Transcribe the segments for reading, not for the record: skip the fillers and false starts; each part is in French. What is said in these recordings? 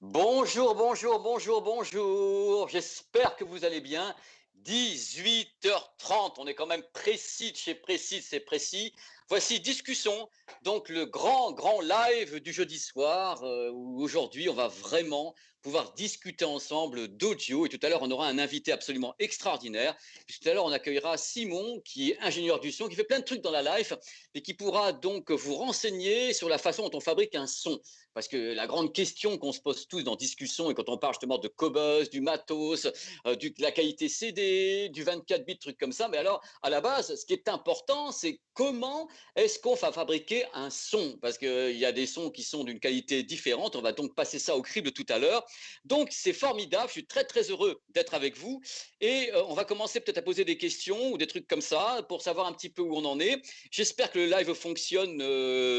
Bonjour, bonjour, bonjour, bonjour. J'espère que vous allez bien. 18h30, on est quand même précis de chez précis, c'est précis. Voici Discussion, donc le grand live du jeudi soir, où aujourd'hui on va vraiment pouvoir discuter ensemble d'audio. Et tout à l'heure, on aura un invité absolument extraordinaire. Puis tout à l'heure, on accueillera Simon, qui est ingénieur du son, qui fait plein de trucs dans la live, et qui pourra donc vous renseigner sur la façon dont on fabrique un son. Parce que la grande question qu'on se pose tous dans Discussion, et quand on parle justement de Cobuzz, du matos, de la qualité CD, du 24 bits, trucs comme ça, mais alors, à la base, ce qui est important, c'est comment est-ce qu'on va fabriquer un son. Parce qu'il y a des sons qui sont d'une qualité différente, on va donc passer ça au crible tout à l'heure. Donc, c'est formidable, je suis très très heureux d'être avec vous. Et on va commencer peut-être à poser des questions ou des trucs comme ça, pour savoir un petit peu où on en est. J'espère que le live fonctionne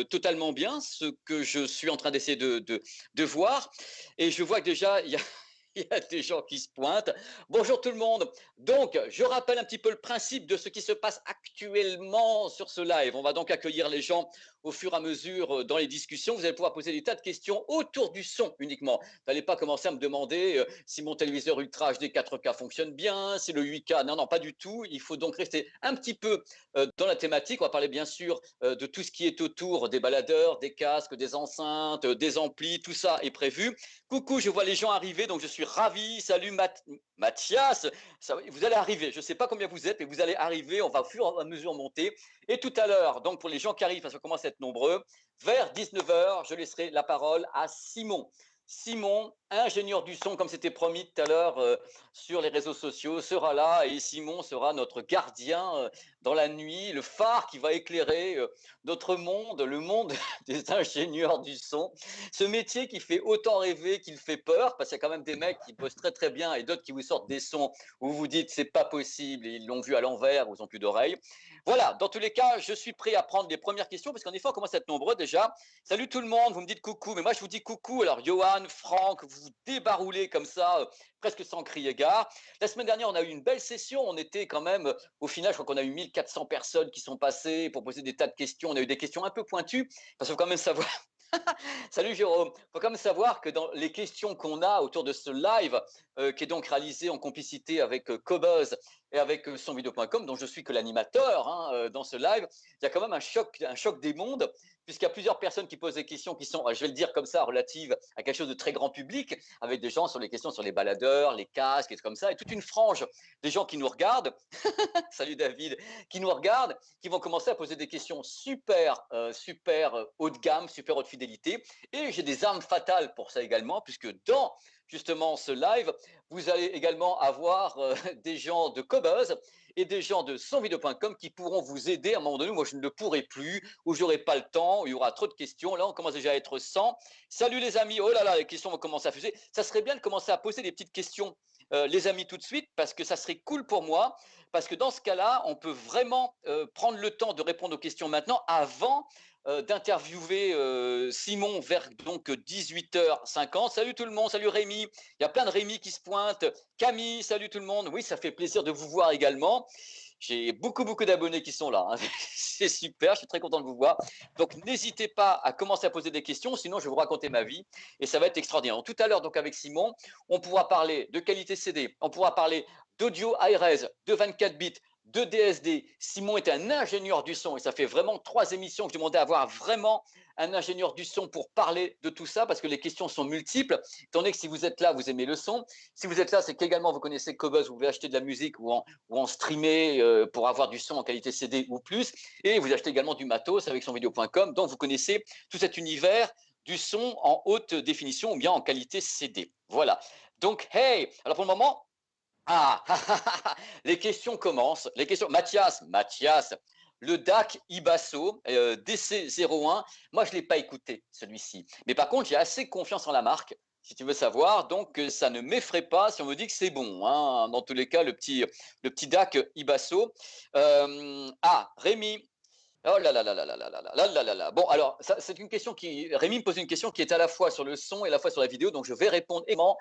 totalement bien, ce que je suis en train d'essayer de voir. Et je vois que déjà, il y a il y a des gens qui se pointent. Bonjour tout le monde. Donc, je rappelle un petit peu le principe de ce qui se passe actuellement sur ce live. On va donc accueillir les gens au fur et à mesure dans les discussions. Vous allez pouvoir poser des tas de questions autour du son uniquement. Vous n'allez pas commencer à me demander si mon téléviseur Ultra HD 4K fonctionne bien, si le 8K. Non, non, pas du tout. Il faut donc rester un petit peu dans la thématique. On va parler bien sûr de tout ce qui est autour des baladeurs, des casques, des enceintes, des amplis. Tout ça est prévu. Coucou, je vois les gens arriver, donc je suis ravi. Salut Mathias, vous allez arriver. Je ne sais pas combien vous êtes, mais vous allez arriver. On va au fur et à mesure monter. Et tout à l'heure, donc pour les gens qui arrivent, parce qu'on commence à être nombreux, vers 19h, je laisserai la parole à Simon. Simon, ingénieur du son, comme c'était promis tout à l'heure sur les réseaux sociaux, sera là et Simon sera notre gardien dans la nuit, le phare qui va éclairer notre monde, le monde des ingénieurs du son. Ce métier qui fait autant rêver qu'il fait peur, parce qu'il y a quand même des mecs qui bossent très très bien et d'autres qui vous sortent des sons où vous vous dites c'est pas possible, ils l'ont vu à l'envers, ou ils n'ont plus d'oreilles. Voilà, dans tous les cas, je suis prêt à prendre les premières questions, parce qu'en effet, on commence à être nombreux déjà. Salut tout le monde, vous me dites coucou, mais moi je vous dis coucou. Alors Johan, Franck, vous vous débaroulez comme ça, presque sans crier gare. La semaine dernière, on a eu une belle session, on était quand même, au final, je crois qu'on a eu 1400 personnes qui sont passées pour poser des tas de questions. On a eu des questions un peu pointues, parce qu'il faut quand même savoir. Salut Jérôme. Il faut quand même savoir que dans les questions qu'on a autour de ce live, qui est donc réalisé en complicité avec Cobuzz et avec sonvideo.com, dont je suis que l'animateur dans ce live, il y a quand même un choc des mondes, puisqu'il y a plusieurs personnes qui posent des questions qui sont, je vais le dire comme ça, relatives à quelque chose de très grand public, avec des gens sur les questions sur les baladeurs, les casques et comme ça, et toute une frange des gens qui nous regardent. Salut David, qui nous regardent, qui vont commencer à poser des questions super haut de gamme, super haute fidélité. Et j'ai des armes fatales pour ça également, puisque dans justement ce live, vous allez également avoir des gens de Cobuzz et des gens de sonvideo.com qui pourront vous aider à un moment donné. Moi, je ne le pourrai plus, ou j'aurai pas le temps, où il y aura trop de questions. Là, on commence déjà à être 100. Salut les amis. Oh là là, les questions vont commencer à fuser. Ça serait bien de commencer à poser des petites questions, les amis, tout de suite, parce que ça serait cool pour moi, parce que dans ce cas-là, on peut vraiment prendre le temps de répondre aux questions maintenant avant d'interviewer Simon vers donc 18h50. Salut tout le monde, salut Rémi. Il y a plein de Rémi qui se pointent. Camille, salut tout le monde. Oui, ça fait plaisir de vous voir également. J'ai beaucoup d'abonnés qui sont là. Hein. C'est super, je suis très content de vous voir. Donc n'hésitez pas à commencer à poser des questions, sinon je vais vous raconter ma vie et ça va être extraordinaire. Donc, tout à l'heure, donc avec Simon, on pourra parler de qualité CD, on pourra parler d'audio iRes, de 24 bits, de DSD. Simon est un ingénieur du son et ça fait vraiment 3 émissions que je demandais à avoir vraiment un ingénieur du son pour parler de tout ça, parce que les questions sont multiples. Étant donné que si vous êtes là, vous aimez le son. Si vous êtes là, c'est qu'également vous connaissez Cobuzz, vous pouvez acheter de la musique ou en streamer pour avoir du son en qualité CD ou plus. Et vous achetez également du matos avec sonvideo.com, donc vous connaissez tout cet univers du son en haute définition ou bien en qualité CD. Voilà. Donc, hey, alors pour le moment, ah, les questions commencent. Les questions. Mathias, le DAC Ibasso DC01, moi je ne l'ai pas écouté celui-ci. Mais par contre, j'ai assez confiance en la marque, si tu veux savoir. Donc ça ne m'effraie pas si on me dit que c'est bon. Hein. Dans tous les cas, le petit DAC Ibasso. Rémi, oh là là là là là là là là là là là. Bon, alors, c'est une question qui. Rémi me pose une question qui est à la fois sur le son et à la fois sur la vidéo, donc je vais répondre également.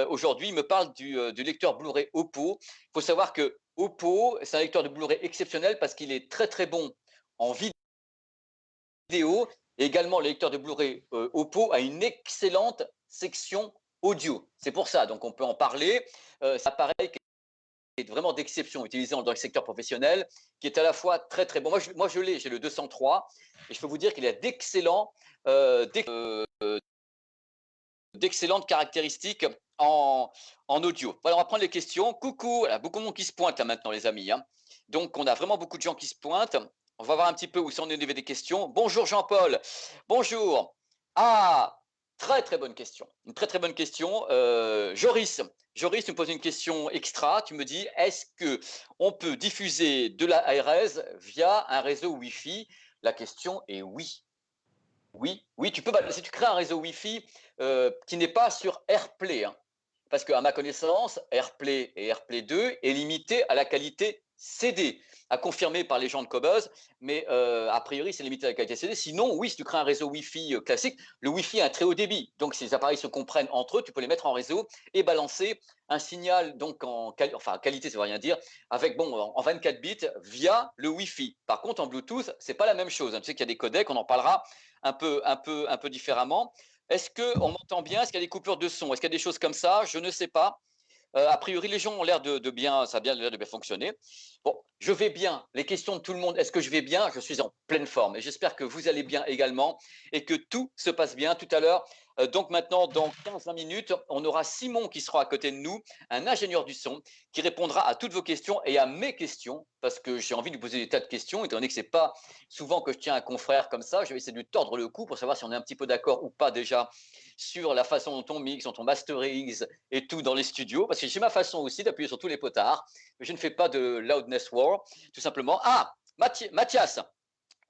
Aujourd'hui, il me parle du lecteur Blu-ray Oppo. Il faut savoir que Oppo, c'est un lecteur de Blu-ray exceptionnel parce qu'il est très très bon en vidéo. Et également, le lecteur de Blu-ray Oppo a une excellente section audio. C'est pour ça, donc on peut en parler. Ça paraît est vraiment d'exception utilisé dans le secteur professionnel, qui est à la fois très très bon. Moi je l'ai, j'ai le 203, et je peux vous dire qu'il a d'excellentes caractéristiques en audio. Voilà, on va prendre les questions. Coucou, il y a beaucoup de monde qui se pointe là, maintenant, les amis. Hein. Donc, on a vraiment beaucoup de gens qui se pointent. On va voir un petit peu où sont les des questions. Bonjour Jean-Paul. Bonjour. Ah, très très bonne question. Une très très bonne question. Joris, tu me poses une question extra. Tu me dis, est-ce que on peut diffuser de la ARS via un réseau Wi-Fi? La question est oui. Oui, oui, tu peux. Si tu crées un réseau Wi-Fi qui n'est pas sur AirPlay, hein, parce qu'à ma connaissance, AirPlay et AirPlay 2 est limité à la qualité CD, à confirmer par les gens de Cobuzz, mais a priori, c'est limité à la qualité CD. Sinon, oui, si tu crées un réseau Wi-Fi classique, le Wi-Fi a un très haut débit. Donc, si les appareils se comprennent entre eux, tu peux les mettre en réseau et balancer un signal donc enfin qualité, ça ne veut rien dire, avec en 24 bits via le Wi-Fi. Par contre, en Bluetooth, c'est pas la même chose. Hein. Tu sais qu'il y a des codecs, on en parlera un peu différemment. Est-ce qu'on m'entend bien? Est-ce qu'il y a des coupures de son? Est-ce qu'il y a des choses comme ça? Je ne sais pas. A priori, les gens ont l'air de bien, ça a bien l'air de bien fonctionner. Bon, je vais bien. Les questions de tout le monde, est-ce que je vais bien? Je suis en pleine forme et j'espère que vous allez bien également et que tout se passe bien tout à l'heure. Donc maintenant, dans 15-20 minutes, on aura Simon qui sera à côté de nous, un ingénieur du son, qui répondra à toutes vos questions et à mes questions, parce que j'ai envie de lui poser des tas de questions, étant donné que ce n'est pas souvent que je tiens un confrère comme ça. Je vais essayer de lui tordre le cou pour savoir si on est un petit peu d'accord ou pas déjà sur la façon dont on mixe, dont on masterise et tout dans les studios, parce que j'ai ma façon aussi d'appuyer sur tous les potards, mais je ne fais pas de loudness war, tout simplement. Ah, Mathias,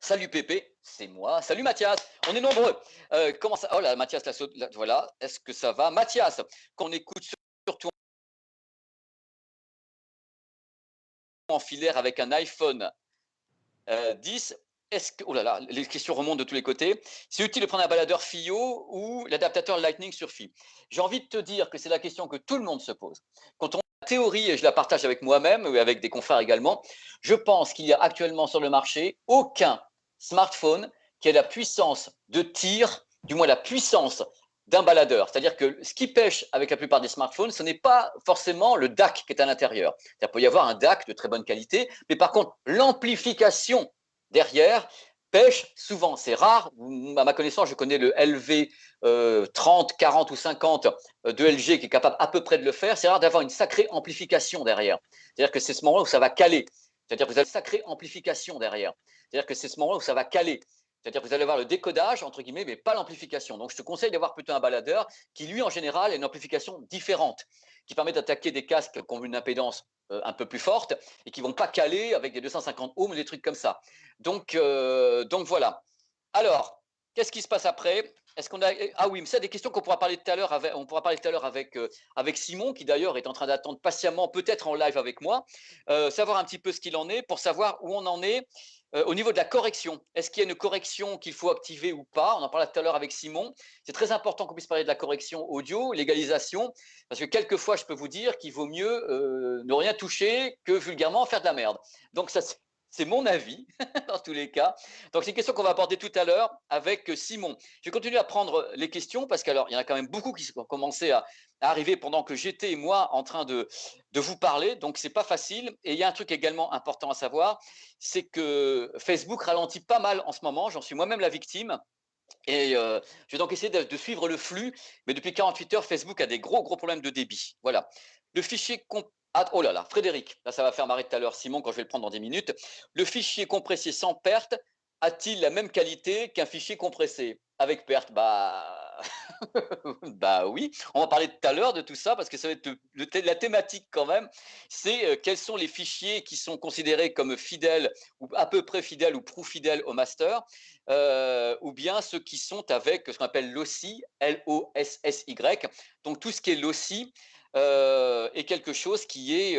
salut Pépé, c'est moi. Salut Mathias, on est nombreux. Comment ça? Oh là, Mathias, voilà. Est-ce que ça va? Mathias, qu'on écoute surtout en filaire avec un iPhone 10. Est-ce que, oh là là, les questions remontent de tous les côtés. C'est utile de prendre un baladeur FiO ou l'adaptateur Lightning sur Fi? J'ai envie de te dire que c'est la question que tout le monde se pose. Quand on a la théorie, et je la partage avec moi-même ou avec des confrères également, je pense qu'il y a actuellement sur le marché aucun smartphone qui ait la puissance de tir, du moins la puissance d'un baladeur. C'est-à-dire que ce qui pêche avec la plupart des smartphones, ce n'est pas forcément le DAC qui est à l'intérieur. Il peut y avoir un DAC de très bonne qualité, mais par contre, l'amplification derrière pêche souvent. C'est rare. À ma connaissance, je connais le LV 30, 40 ou 50 de LG qui est capable à peu près de le faire. C'est rare d'avoir une sacrée amplification derrière. C'est-à-dire que c'est ce moment où ça va caler. C'est-à-dire que vous avez une sacrée amplification derrière. C'est-à-dire que c'est ce moment où ça va caler. C'est-à-dire que vous allez avoir le décodage, entre guillemets, mais pas l'amplification. Donc, je te conseille d'avoir plutôt un baladeur qui, lui, en général, a une amplification différente, qui permet d'attaquer des casques qui ont une impédance un peu plus forte et qui ne vont pas caler avec des 250 ohms, des trucs comme ça. Donc voilà. Alors, qu'est-ce qui se passe après? Est-ce qu'on a Ah oui, mais c'est des questions qu'on pourra parler tout à l'heure avec, on pourra parler tout à l'heure avec Simon, qui d'ailleurs est en train d'attendre patiemment, peut-être en live avec moi, savoir un petit peu ce qu'il en est, pour savoir où on en est au niveau de la correction. Est-ce qu'il y a une correction qu'il faut activer ou pas? On en parlait tout à l'heure avec Simon. C'est très important qu'on puisse parler de la correction audio, l'égalisation, parce que quelquefois, je peux vous dire qu'il vaut mieux ne rien toucher que vulgairement faire de la merde. Donc ça, c'est mon avis, dans tous les cas. Donc, c'est une question qu'on va aborder tout à l'heure avec Simon. Je vais continuer à prendre les questions parce qu'il y en a quand même beaucoup qui ont commencé à arriver pendant que j'étais, moi, en train de vous parler. Donc, ce n'est pas facile. Et il y a un truc également important à savoir, c'est que Facebook ralentit pas mal en ce moment. J'en suis moi-même la victime. Et je vais donc essayer de suivre le flux. Mais depuis 48 heures, Facebook a des gros problèmes de débit. Voilà. Le fichier oh là là, Frédéric, là ça va faire marrer tout à l'heure Simon quand je vais le prendre dans 10 minutes. Le fichier compressé sans perte a-t-il la même qualité qu'un fichier compressé avec perte? Bah oui, on va parler tout à l'heure de tout ça parce que ça va être la thématique quand même. C'est quels sont les fichiers qui sont considérés comme fidèles ou à peu près fidèles ou prou fidèles au master, ou bien ceux qui sont avec ce qu'on appelle LOSSI, L-O-S-S-Y. Donc tout ce qui est LOSSI, est quelque chose qui est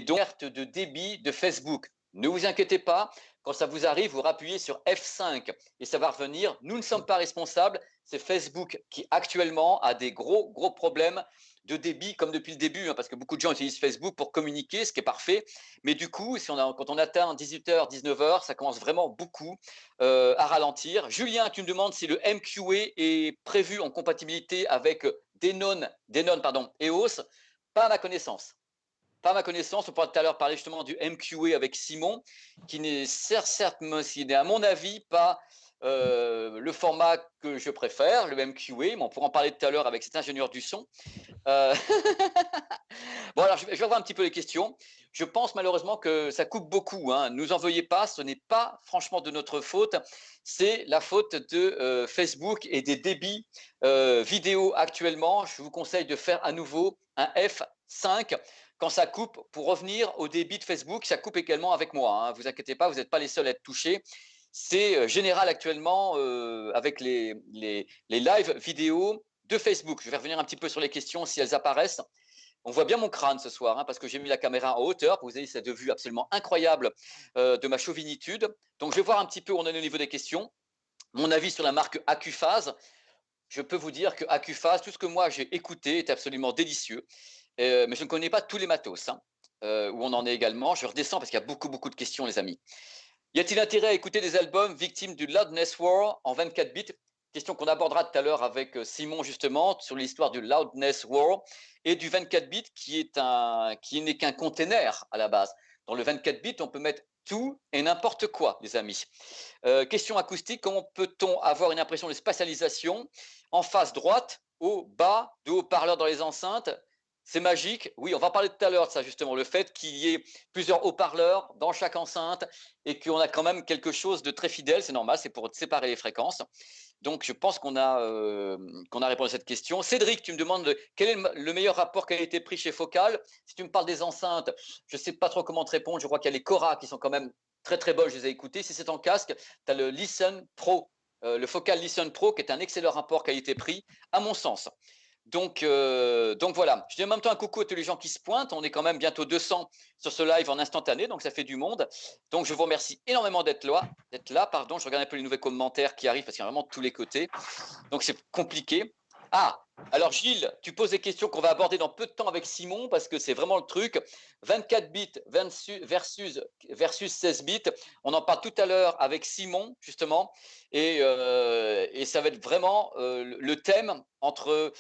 donc perte de débit de Facebook. Ne vous inquiétez pas, Quand ça vous arrive, vous rappuyez sur F5 et ça va revenir. Nous ne sommes pas responsables. C'est Facebook qui actuellement a des gros problèmes de débit comme depuis le début, parce que beaucoup de gens utilisent Facebook pour communiquer, ce qui est parfait. Mais du coup, quand on atteint 18h, 19h, ça commence vraiment beaucoup à ralentir. Julien, tu me demandes si le MQA est prévu en compatibilité avec Denon EOS. Pas à ma connaissance. Pas à ma connaissance. On pourra tout à l'heure parler justement du MQA avec Simon, qui n'est certes, à mon avis, pas le format que je préfère, le MQA, mais on pourra en parler tout à l'heure avec cet ingénieur du son. Bon, alors je vais revoir un petit peu les questions. Je pense malheureusement que ça coupe beaucoup. Nous en veuillez pas, ce n'est pas franchement de notre faute. C'est la faute de Facebook et des débits vidéo actuellement. Je vous conseille de faire à nouveau un F5 quand ça coupe pour revenir au débit de Facebook. Ça coupe également avec moi. Vous inquiétez pas, vous n'êtes pas les seuls à être touchés. C'est général actuellement avec les live vidéo de Facebook. Je vais revenir un petit peu sur les questions si elles apparaissent. On voit bien mon crâne ce soir, parce que j'ai mis la caméra en hauteur. Vous avez cette vue absolument incroyable de ma chauvinitude. Donc, je vais voir un petit peu où on est au niveau des questions. Mon avis sur la marque Accuphase. Je peux vous dire que Accuphase, tout ce que moi j'ai écouté est absolument délicieux. Mais je ne connais pas tous les matos, où on en est également. Je redescends parce qu'il y a beaucoup de questions, les amis. Y a-t-il intérêt à écouter des albums victimes du Loudness War en 24 bits? Question qu'on abordera tout à l'heure avec Simon, justement, sur l'histoire du Loudness War et du 24 bits qui n'est qu'un container à la base. Dans le 24 bits, on peut mettre tout et n'importe quoi, les amis. Question acoustique, comment peut-on avoir une impression de spatialisation en face droite, au bas, de haut-parleurs dans les enceintes? C'est magique. Oui, on va parler tout à l'heure de ça, justement, le fait qu'il y ait plusieurs haut-parleurs dans chaque enceinte et qu'on a quand même quelque chose de très fidèle, c'est normal, c'est pour séparer les fréquences. Donc, je pense qu'on a répondu à cette question. Cédric, tu me demandes quel est le meilleur rapport qualité-prix chez Focal. Si tu me parles des enceintes, je ne sais pas trop comment te répondre. Je crois qu'il y a les Cora qui sont quand même très bonnes, je les ai écoutées. Si c'est en casque, tu as le Listen Pro, le Focal Listen Pro, qui est un excellent rapport qualité-prix, à mon sens. Donc voilà, je dis en même temps un coucou à tous les gens qui se pointent. On est quand même bientôt 200 sur ce live en instantané, donc ça fait du monde. Donc je vous remercie énormément d'être là. Je regarde un peu les nouveaux commentaires qui arrivent parce qu'il y a vraiment de tous les côtés. Donc c'est compliqué. Ah, alors Gilles, tu poses des questions qu'on va aborder dans peu de temps avec Simon parce que c'est vraiment le truc. 24 bits versus 16 bits. On en parle tout à l'heure avec Simon, justement. Et ça va être vraiment le thème entre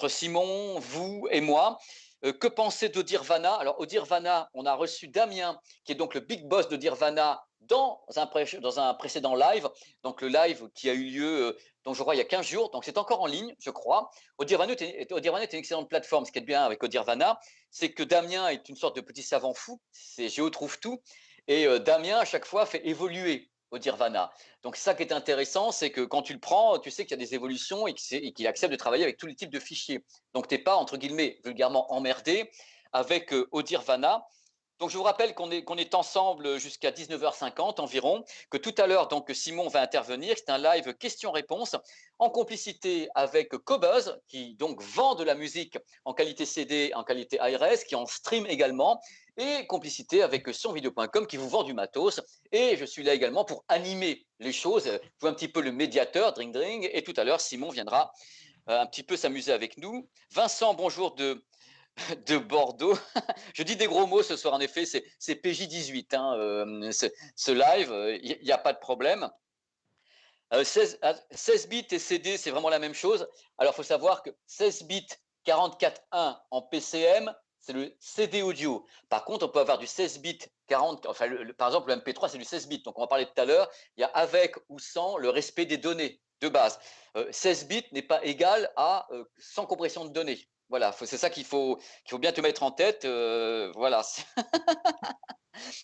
Simon, vous et moi. Que penser d'Odirvana? Alors, Odirvana, on a reçu Damien, qui est donc le big boss d'Odirvana, dans un précédent live. Donc, le live qui a eu lieu, donc je crois, il y a 15 jours. Donc, c'est encore en ligne, je crois. Odirvana est une excellente plateforme. Ce qui est bien avec Odirvana, c'est que Damien est une sorte de petit savant fou. C'est Géo trouve tout. Et Damien, à chaque fois, fait évoluer Odirvana. Donc, c'est ça qui est intéressant, c'est que quand tu le prends, tu sais qu'il y a des évolutions et qu'il accepte de travailler avec tous les types de fichiers. Donc, tu n'es pas, entre guillemets, vulgairement emmerdé avec Odirvana. Donc, je vous rappelle qu'on est ensemble jusqu'à 19h50 environ, que tout à l'heure, donc Simon va intervenir. C'est un live questions-réponses en complicité avec Cobuzz, qui donc vend de la musique en qualité CD, en qualité ARS, qui en stream également, et complicité avec sonvideo.com qui vous vend du matos. Et je suis là également pour animer les choses, jouer un petit peu le médiateur, dring dring. Et tout à l'heure, Simon viendra un petit peu s'amuser avec nous. Vincent, bonjour de Bordeaux. Je dis des gros mots ce soir, en effet, c'est PJ18, ce live, il n'y a pas de problème. 16 bits et CD, c'est vraiment la même chose. Alors, il faut savoir que 16 bits 44.1 en PCM, c'est le CD audio. Par contre, on peut avoir du 16 bits 40, enfin, par exemple, le MP3, c'est du 16 bits. Donc, on va parler tout à l'heure. Il y a avec ou sans le respect des données de base. 16 bits n'est pas égal à sans compression de données. Voilà, c'est ça qu'il faut bien te mettre en tête. Voilà.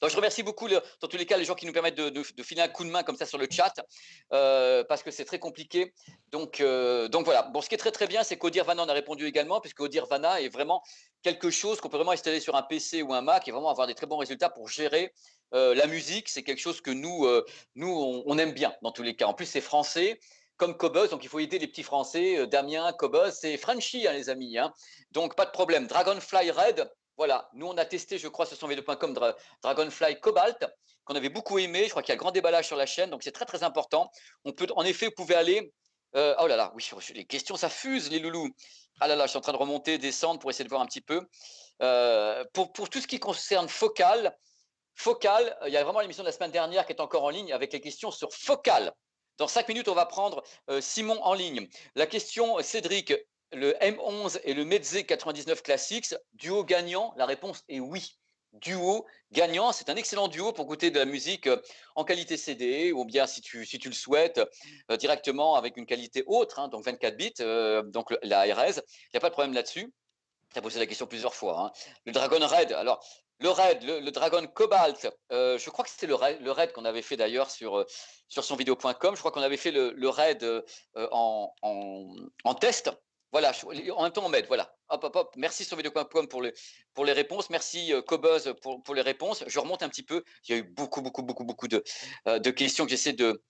Donc, je remercie beaucoup, dans tous les cas, les gens qui nous permettent de filer un coup de main comme ça sur le chat, parce que c'est très compliqué. Donc voilà. Bon, ce qui est très bien, c'est qu'Odirvana en a répondu également, puisque Odirvana est vraiment quelque chose qu'on peut vraiment installer sur un PC ou un Mac et vraiment avoir des très bons résultats pour gérer la musique. C'est quelque chose que nous on aime bien dans tous les cas. En plus, c'est français. Comme Cobuzz, donc il faut aider les petits Français. Damien, Cobuzz, c'est Frenchy, les amis. Donc pas de problème. Dragonfly Red, Voilà, nous on a testé, je crois, sur sonvideo.com Dragonfly Cobalt, qu'on avait beaucoup aimé. Je crois qu'il y a un grand déballage sur la chaîne, donc c'est très très important. On peut, en effet, vous pouvez aller. Oh là là, oui, les questions ça fuse, les loulous. Ah là là, je suis en train de remonter, descendre pour essayer de voir un petit peu. Pour tout ce qui concerne Focal, il y a vraiment l'émission de la semaine dernière qui est encore en ligne avec les questions sur Focal. Dans 5 minutes, on va prendre Simon en ligne. La question, Cédric, le M11 et le Meze 99 Classics, duo gagnant, la réponse est oui. Duo gagnant, c'est un excellent duo pour goûter de la musique en qualité CD ou bien si tu le souhaites directement avec une qualité autre, hein, donc 24 bits, donc la RS, il n'y a pas de problème là-dessus. Tu as posé la question plusieurs fois. Hein. Le Dragon Red, alors le Red, le Dragon Cobalt, je crois que c'était le Red qu'on avait fait d'ailleurs sur sonvideo.com. Je crois qu'on avait fait le Red en test. Voilà, en même temps on m'aide. Voilà. Hop, hop, hop. Merci sonvideo.com pour les réponses. Merci Cobuzz pour les réponses. Je remonte un petit peu. Il y a eu beaucoup de questions que j'essaie de,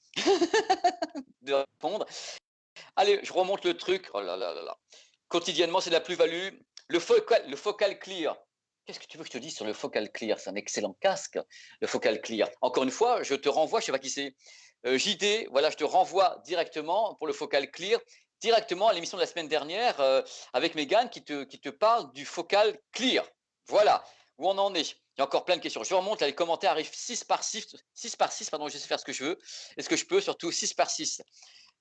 de répondre. Allez, je remonte le truc. Oh là là là là. Quotidiennement, c'est la plus-value. Le Focal Clear. Qu'est-ce que tu veux que je te dise sur le Focal Clear? C'est un excellent casque, le Focal Clear. Encore une fois, je te renvoie, je ne sais pas qui c'est, JD, voilà, je te renvoie directement pour le Focal Clear, directement à l'émission de la semaine dernière avec Mégane qui te parle du Focal Clear. Voilà, où on en est. Il y a encore plein de questions. Je remonte, là, les commentaires arrivent 6 par 6, pardon, je sais faire ce que je veux, et ce que je peux, surtout 6 par 6.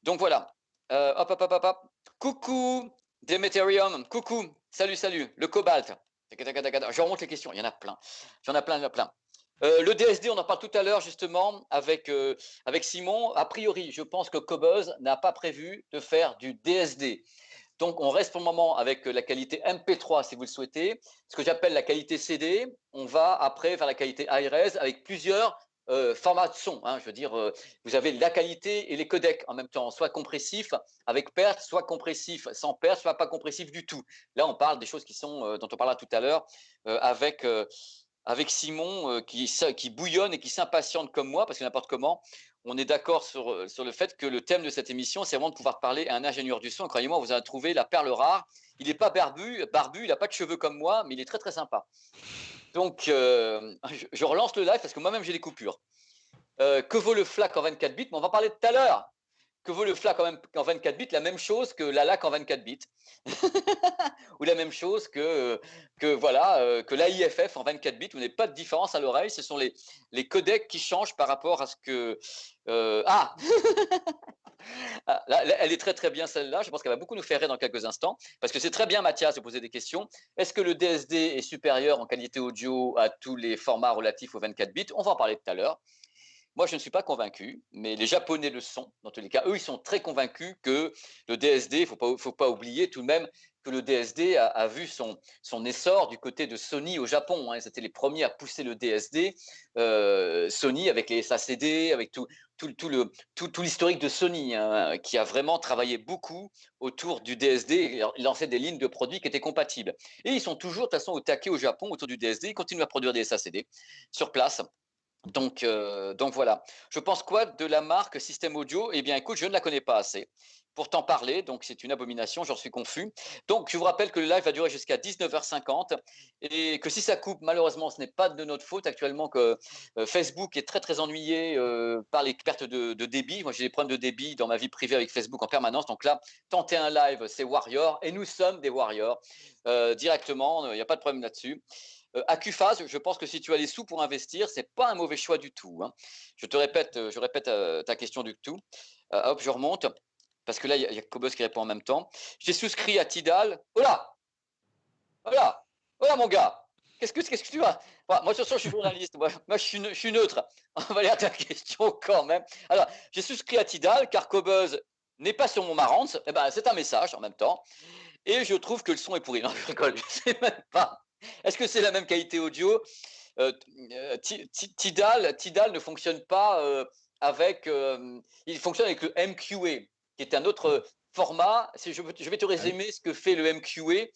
Donc voilà, hop, hop, hop, hop, hop. Coucou, Demeterium, coucou, salut, salut, le cobalt. Je remonte les questions, il y en a plein. J'en ai plein, il y en a plein. Le DSD, on en parle tout à l'heure justement avec Simon. A priori, je pense que Cobuzz n'a pas prévu de faire du DSD. Donc, on reste pour le moment avec la qualité MP3 si vous le souhaitez. Ce que j'appelle la qualité CD. On va après vers la qualité iRes avec plusieurs formats de son. Hein. Je veux dire, vous avez la qualité et les codecs en même temps, soit compressif avec perte, soit compressif sans perte, soit pas compressif du tout. Là, on parle des choses qui sont, dont on parlera tout à l'heure avec Simon qui bouillonne et qui s'impatiente comme moi, parce que n'importe comment, on est d'accord sur le fait que le thème de cette émission, c'est vraiment de pouvoir parler à un ingénieur du son. Croyez-moi, vous allez trouver la perle rare. Il n'est pas barbu, il n'a pas de cheveux comme moi, mais il est très très sympa. Donc, je relance le live parce que moi-même j'ai des coupures. Que vaut le FLAC en 24 bits? Mais on va parler tout à l'heure. Que vaut le FLAC en 24 bits? La même chose que la LAC en 24 bits. Ou la même chose que l'AIFF en 24 bits. Vous n'avez pas de différence à l'oreille. Ce sont les codecs qui changent par rapport à ce que... là, elle est très très bien celle-là. Je pense qu'elle va beaucoup nous faire rire dans quelques instants. Parce que c'est très bien, Mathias, de poser des questions. Est-ce que le DSD est supérieur en qualité audio à tous les formats relatifs aux 24 bits? On va en parler tout à l'heure. Moi, je ne suis pas convaincu, mais les Japonais le sont. Dans tous les cas, eux, ils sont très convaincus que le DSD, il ne faut pas oublier tout de même que le DSD a vu son essor du côté de Sony au Japon. Hein. Ils étaient les premiers à pousser le DSD. Sony avec les SACD, avec tout l'historique de Sony, hein, qui a vraiment travaillé beaucoup autour du DSD. Ils lançaient des lignes de produits qui étaient compatibles. Et ils sont toujours, de toute façon, au taquet au Japon autour du DSD. Ils continuent à produire des SACD sur place. Donc voilà. Je pense quoi de la marque Système Audio? Eh bien, écoute, je ne la connais pas assez pour t'en parler, donc c'est une abomination, j'en suis confus. Donc, je vous rappelle que le live va durer jusqu'à 19h50 et que si ça coupe, malheureusement, ce n'est pas de notre faute actuellement que Facebook est très, très ennuyé par les pertes de débit. Moi, j'ai des problèmes de débit dans ma vie privée avec Facebook en permanence. Donc là, tenter un live, c'est Warrior et nous sommes des Warriors directement, il n'y a pas de problème là-dessus. Accuphase, je pense que si tu as les sous pour investir, c'est pas un mauvais choix du tout. Hein. Je répète ta question du tout. Hop, je remonte parce que là il y a Cobus qui répond en même temps. J'ai souscrit à Tidal. Oh là, oh là, oh là mon gars. Qu'est-ce que tu as? Moi, sur ça, je suis journaliste. Moi, je suis neutre. On va lire ta question quand même. Alors, j'ai souscrit à Tidal car Cobuzz n'est pas sur mon Marantz. Eh ben, c'est un message en même temps. Et je trouve que le son est pourri. Non, je rigole. Je sais même pas. Est-ce que c'est la même qualité audio? Tidal ne fonctionne pas avec. Il fonctionne avec le MQA, qui est un autre format. Je vais te résumer ce que fait le MQA.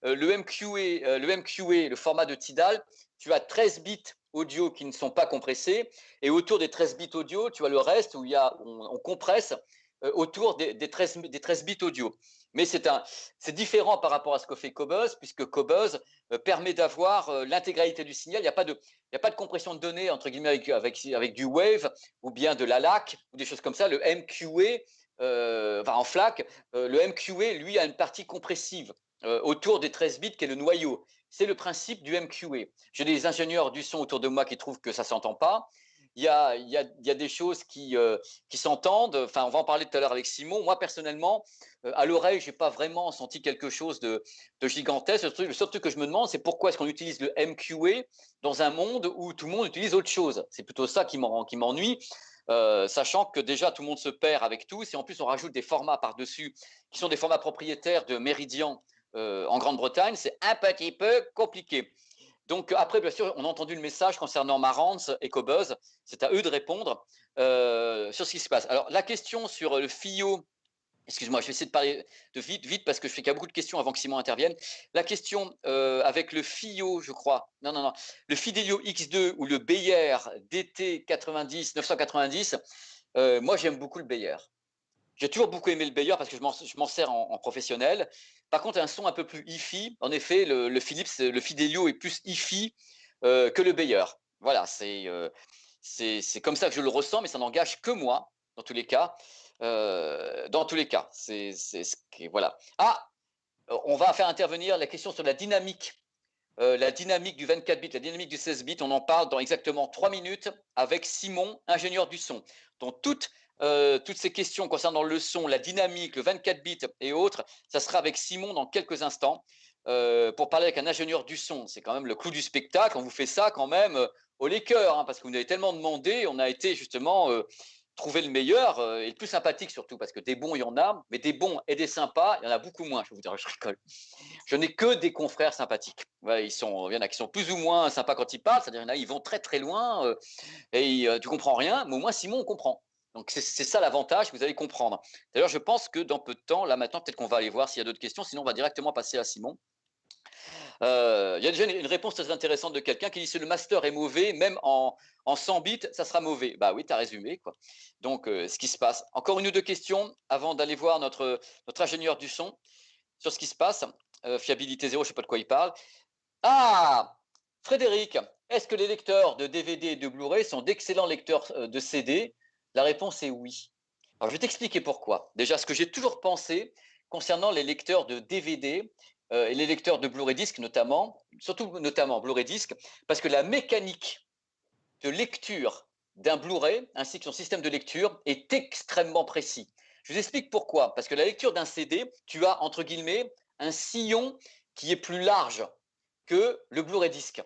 Le format de Tidal, tu as 13 bits audio qui ne sont pas compressés. Et autour des 13 bits audio, tu as le reste où on compresse autour des 13 bits audio. Mais c'est différent par rapport à ce que fait Cobuzz, puisque Cobuzz permet d'avoir l'intégralité du signal. Il n'y a pas de compression de données, entre guillemets, avec du Wave ou bien de la LAC ou des choses comme ça. Le MQA, en FLAC, le MQA, lui, a une partie compressive autour des 13 bits qui est le noyau. C'est le principe du MQA. J'ai des ingénieurs du son autour de moi qui trouvent que ça ne s'entend pas. Il y a des choses qui s'entendent. Enfin, on va en parler tout à l'heure avec Simon. Moi, personnellement, à l'oreille, je n'ai pas vraiment senti quelque chose de gigantesque. Le seul truc que je me demande, c'est pourquoi est-ce qu'on utilise le MQA dans un monde où tout le monde utilise autre chose. C'est plutôt ça qui m'ennuie. Sachant que déjà tout le monde se perd avec tout, et en plus on rajoute des formats par-dessus qui sont des formats propriétaires de Meridian en Grande-Bretagne, c'est un petit peu compliqué. Donc après, bien sûr, on a entendu le message concernant Marantz et Cobuzz, c'est à eux de répondre sur ce qui se passe. Alors la question sur le FiiO, excuse-moi, je vais essayer de parler vite parce que je fais qu'il y a beaucoup de questions avant que Simon intervienne. La question avec le FiiO, je crois, non, le Fidelio X2 ou le Beyer DT 990, moi j'aime beaucoup le Beyer. J'ai toujours beaucoup aimé le Beyer parce que je m'en sers en professionnel. Par contre, un son un peu plus hi-fi, en effet, le Philips, le Fidelio est plus hi-fi que le Beyer. Voilà, c'est comme ça que je le ressens, mais ça n'engage que moi, dans tous les cas. C'est ce qui, voilà. Ah, on va faire intervenir la question sur la dynamique du 24 bits, la dynamique du 16 bits. On en parle dans exactement 3 minutes avec Simon, ingénieur du son. Donc toutes ces questions concernant le son, la dynamique, le 24 bits et autres, ça sera avec Simon dans quelques instants pour parler avec un ingénieur du son. C'est quand même le clou du spectacle. On vous fait ça quand même au les cœurs, hein, parce que vous nous avez tellement demandé. On a été justement trouver le meilleur et le plus sympathique surtout, parce que des bons, il y en a, mais des bons et des sympas, il y en a beaucoup moins. Je vais vous dire, je rigole. Je n'ai que des confrères sympathiques. Ouais, il y en a qui sont plus ou moins sympas quand ils parlent, c'est-à-dire il y en a, ils vont très très loin et tu comprends rien, mais au moins Simon, on comprend. Donc c'est ça l'avantage, vous allez comprendre. D'ailleurs, je pense que dans peu de temps, là maintenant, peut-être qu'on va aller voir s'il y a d'autres questions, sinon on va directement passer à Simon. Il y a déjà une réponse très intéressante de quelqu'un qui dit si le master est mauvais, même en 100 bits, ça sera mauvais. Bah oui, tu as résumé, quoi. Donc, ce qui se passe. Encore une ou deux questions avant d'aller voir notre ingénieur du son sur ce qui se passe. Fiabilité zéro, je ne sais pas de quoi il parle. Ah, Frédéric, est-ce que les lecteurs de DVD et de Blu-ray sont d'excellents lecteurs de CD? La réponse est oui. Alors, je vais t'expliquer pourquoi. Déjà, ce que j'ai toujours pensé concernant les lecteurs de DVD et les lecteurs de Blu-ray disc notamment, surtout notamment Blu-ray disc, parce que la mécanique de lecture d'un Blu-ray ainsi que son système de lecture est extrêmement précis. Je vous explique pourquoi. Parce que la lecture d'un CD, tu as entre guillemets un sillon qui est plus large que le Blu-ray disc.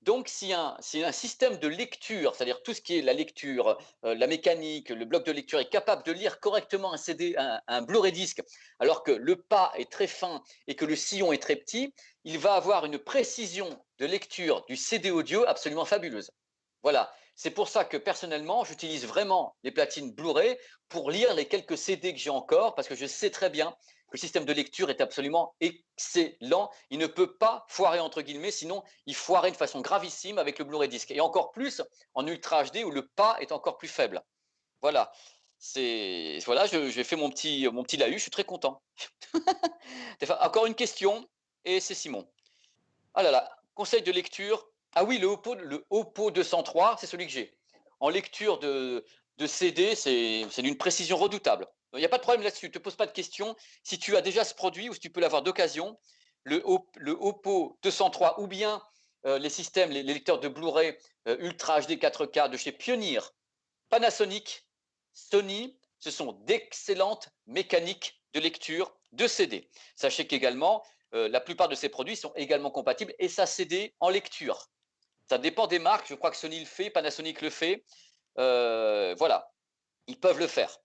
Donc, si un système de lecture, c'est-à-dire tout ce qui est la lecture, la mécanique, le bloc de lecture est capable de lire correctement un CD, un Blu-ray disc, alors que le pas est très fin et que le sillon est très petit, il va avoir une précision de lecture du CD audio absolument fabuleuse. Voilà, c'est pour ça que personnellement, j'utilise vraiment les platines Blu-ray pour lire les quelques CD que j'ai encore, parce que je sais très bien que le système de lecture est absolument excellent. Il ne peut pas foirer, entre guillemets, sinon il foirait de façon gravissime avec le Blu-ray disc. Et encore plus en Ultra HD où le pas est encore plus faible. Voilà, voilà, j'ai fait mon petit lahus, je suis très content. Encore une question, et c'est Simon. Ah là là, conseil de lecture. Ah oui, le Oppo 203, c'est celui que j'ai. En lecture de CD, c'est d'une précision redoutable. Il n'y a pas de problème là-dessus, ne te pose pas de questions. Si tu as déjà ce produit ou si tu peux l'avoir d'occasion, le Oppo 203 ou bien les systèmes, les lecteurs de Blu-ray Ultra HD 4K de chez Pioneer, Panasonic, Sony, ce sont d'excellentes mécaniques de lecture de CD. Sachez qu'également, la plupart de ces produits sont également compatibles SACD en lecture. Ça dépend des marques, je crois que Sony le fait, Panasonic le fait. Voilà, ils peuvent le faire.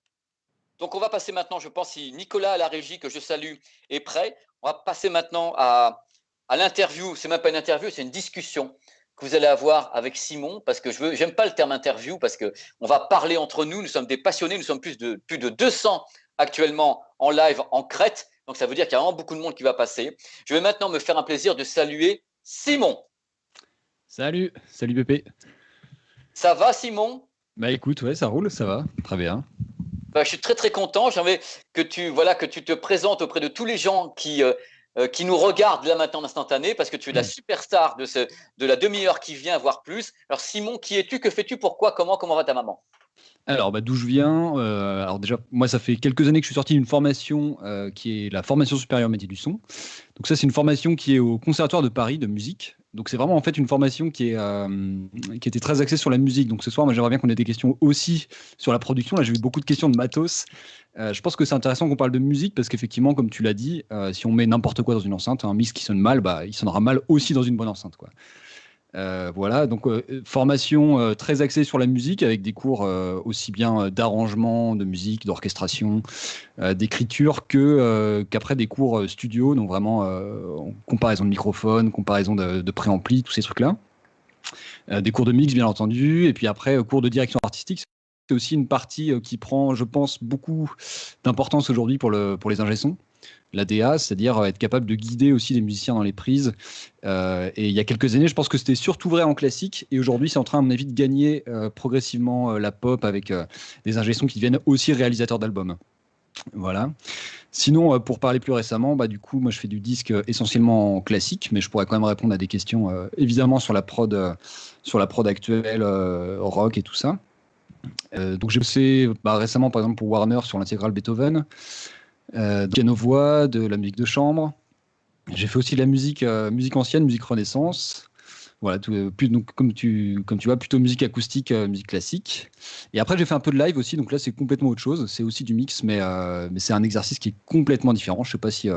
Donc on va passer maintenant, je pense, si Nicolas à la régie, que je salue, est prêt, on va passer maintenant à l'interview. C'est même pas une interview, c'est une discussion que vous allez avoir avec Simon, parce que j'aime pas le terme interview, parce qu'on va parler entre nous, nous sommes des passionnés, nous sommes plus de 200 actuellement en live en Crète, donc ça veut dire qu'il y a vraiment beaucoup de monde qui va passer. Je vais maintenant me faire un plaisir de saluer Simon. Salut Pépé. Ça va Simon? Bah écoute, ouais, ça roule, ça va, très bien. Bah, je suis très très content. J'aimerais que tu te présentes auprès de tous les gens qui nous regardent là maintenant en instantané, parce que tu es la superstar de la demi-heure qui vient, voire plus. Alors Simon, qui es-tu? Que fais-tu? Pourquoi? Comment va ta maman? Alors, d'où je viens, alors déjà, moi, ça fait quelques années que je suis sorti d'une formation qui est la formation supérieure métier du son. Donc ça, c'est une formation qui est au Conservatoire de Paris de musique. Donc c'est vraiment en fait une formation qui était très axée sur la musique. Donc ce soir, moi, j'aimerais bien qu'on ait des questions aussi sur la production. Là, j'ai eu beaucoup de questions de matos. Je pense que c'est intéressant qu'on parle de musique parce qu'effectivement, comme tu l'as dit, si on met n'importe quoi dans une enceinte, un mix qui sonne mal, bah, il sonnera mal aussi dans une bonne enceinte, quoi. Voilà, donc formation très axée sur la musique avec des cours aussi bien d'arrangement, de musique, d'orchestration, d'écriture qu'après des cours studio, donc vraiment comparaison de microphone, comparaison de préampli, tous ces trucs-là. Des cours de mix bien entendu, et puis après cours de direction artistique. C'est aussi une partie qui prend, je pense, beaucoup d'importance aujourd'hui pour les ingé sons. L'ADA, c'est-à-dire être capable de guider aussi les musiciens dans les prises. Et il y a quelques années, je pense que c'était surtout vrai en classique. Et aujourd'hui, c'est en train, à mon avis, de gagner progressivement la pop avec des ingé sons qui deviennent aussi réalisateurs d'albums. Voilà. Sinon, pour parler plus récemment, du coup, moi, je fais du disque essentiellement classique, mais je pourrais quand même répondre à des questions, évidemment, sur la prod actuelle, rock et tout ça. Donc, j'ai bossé récemment, par exemple, pour Warner sur l'intégrale Beethoven. Piano-voix, de la musique de chambre. J'ai fait aussi de la musique ancienne, musique Renaissance. Voilà, donc, comme tu vois, plutôt musique acoustique, musique classique. Et après, j'ai fait un peu de live aussi, donc là, c'est complètement autre chose. C'est aussi du mix, mais c'est un exercice qui est complètement différent. Je sais pas si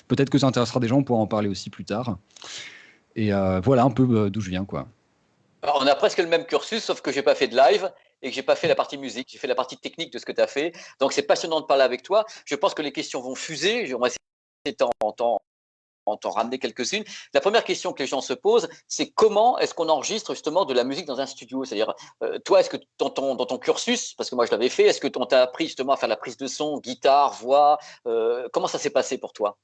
peut-être que ça intéressera des gens, on pourra en parler aussi plus tard. Et voilà un peu d'où je viens, quoi. Alors, on a presque le même cursus, sauf que j'ai pas fait de live et que j'ai pas fait la partie musique. J'ai fait la partie technique de ce que tu as fait. Donc, c'est passionnant de parler avec toi. Je pense que les questions vont fuser. On va essayer t'en ramener quelques-unes. La première question que les gens se posent, c'est comment est-ce qu'on enregistre justement de la musique dans un studio? C'est-à-dire, toi, est-ce que dans ton cursus, parce que moi je l'avais fait, est-ce que on t'a appris justement à faire la prise de son, guitare, voix? Comment ça s'est passé pour toi?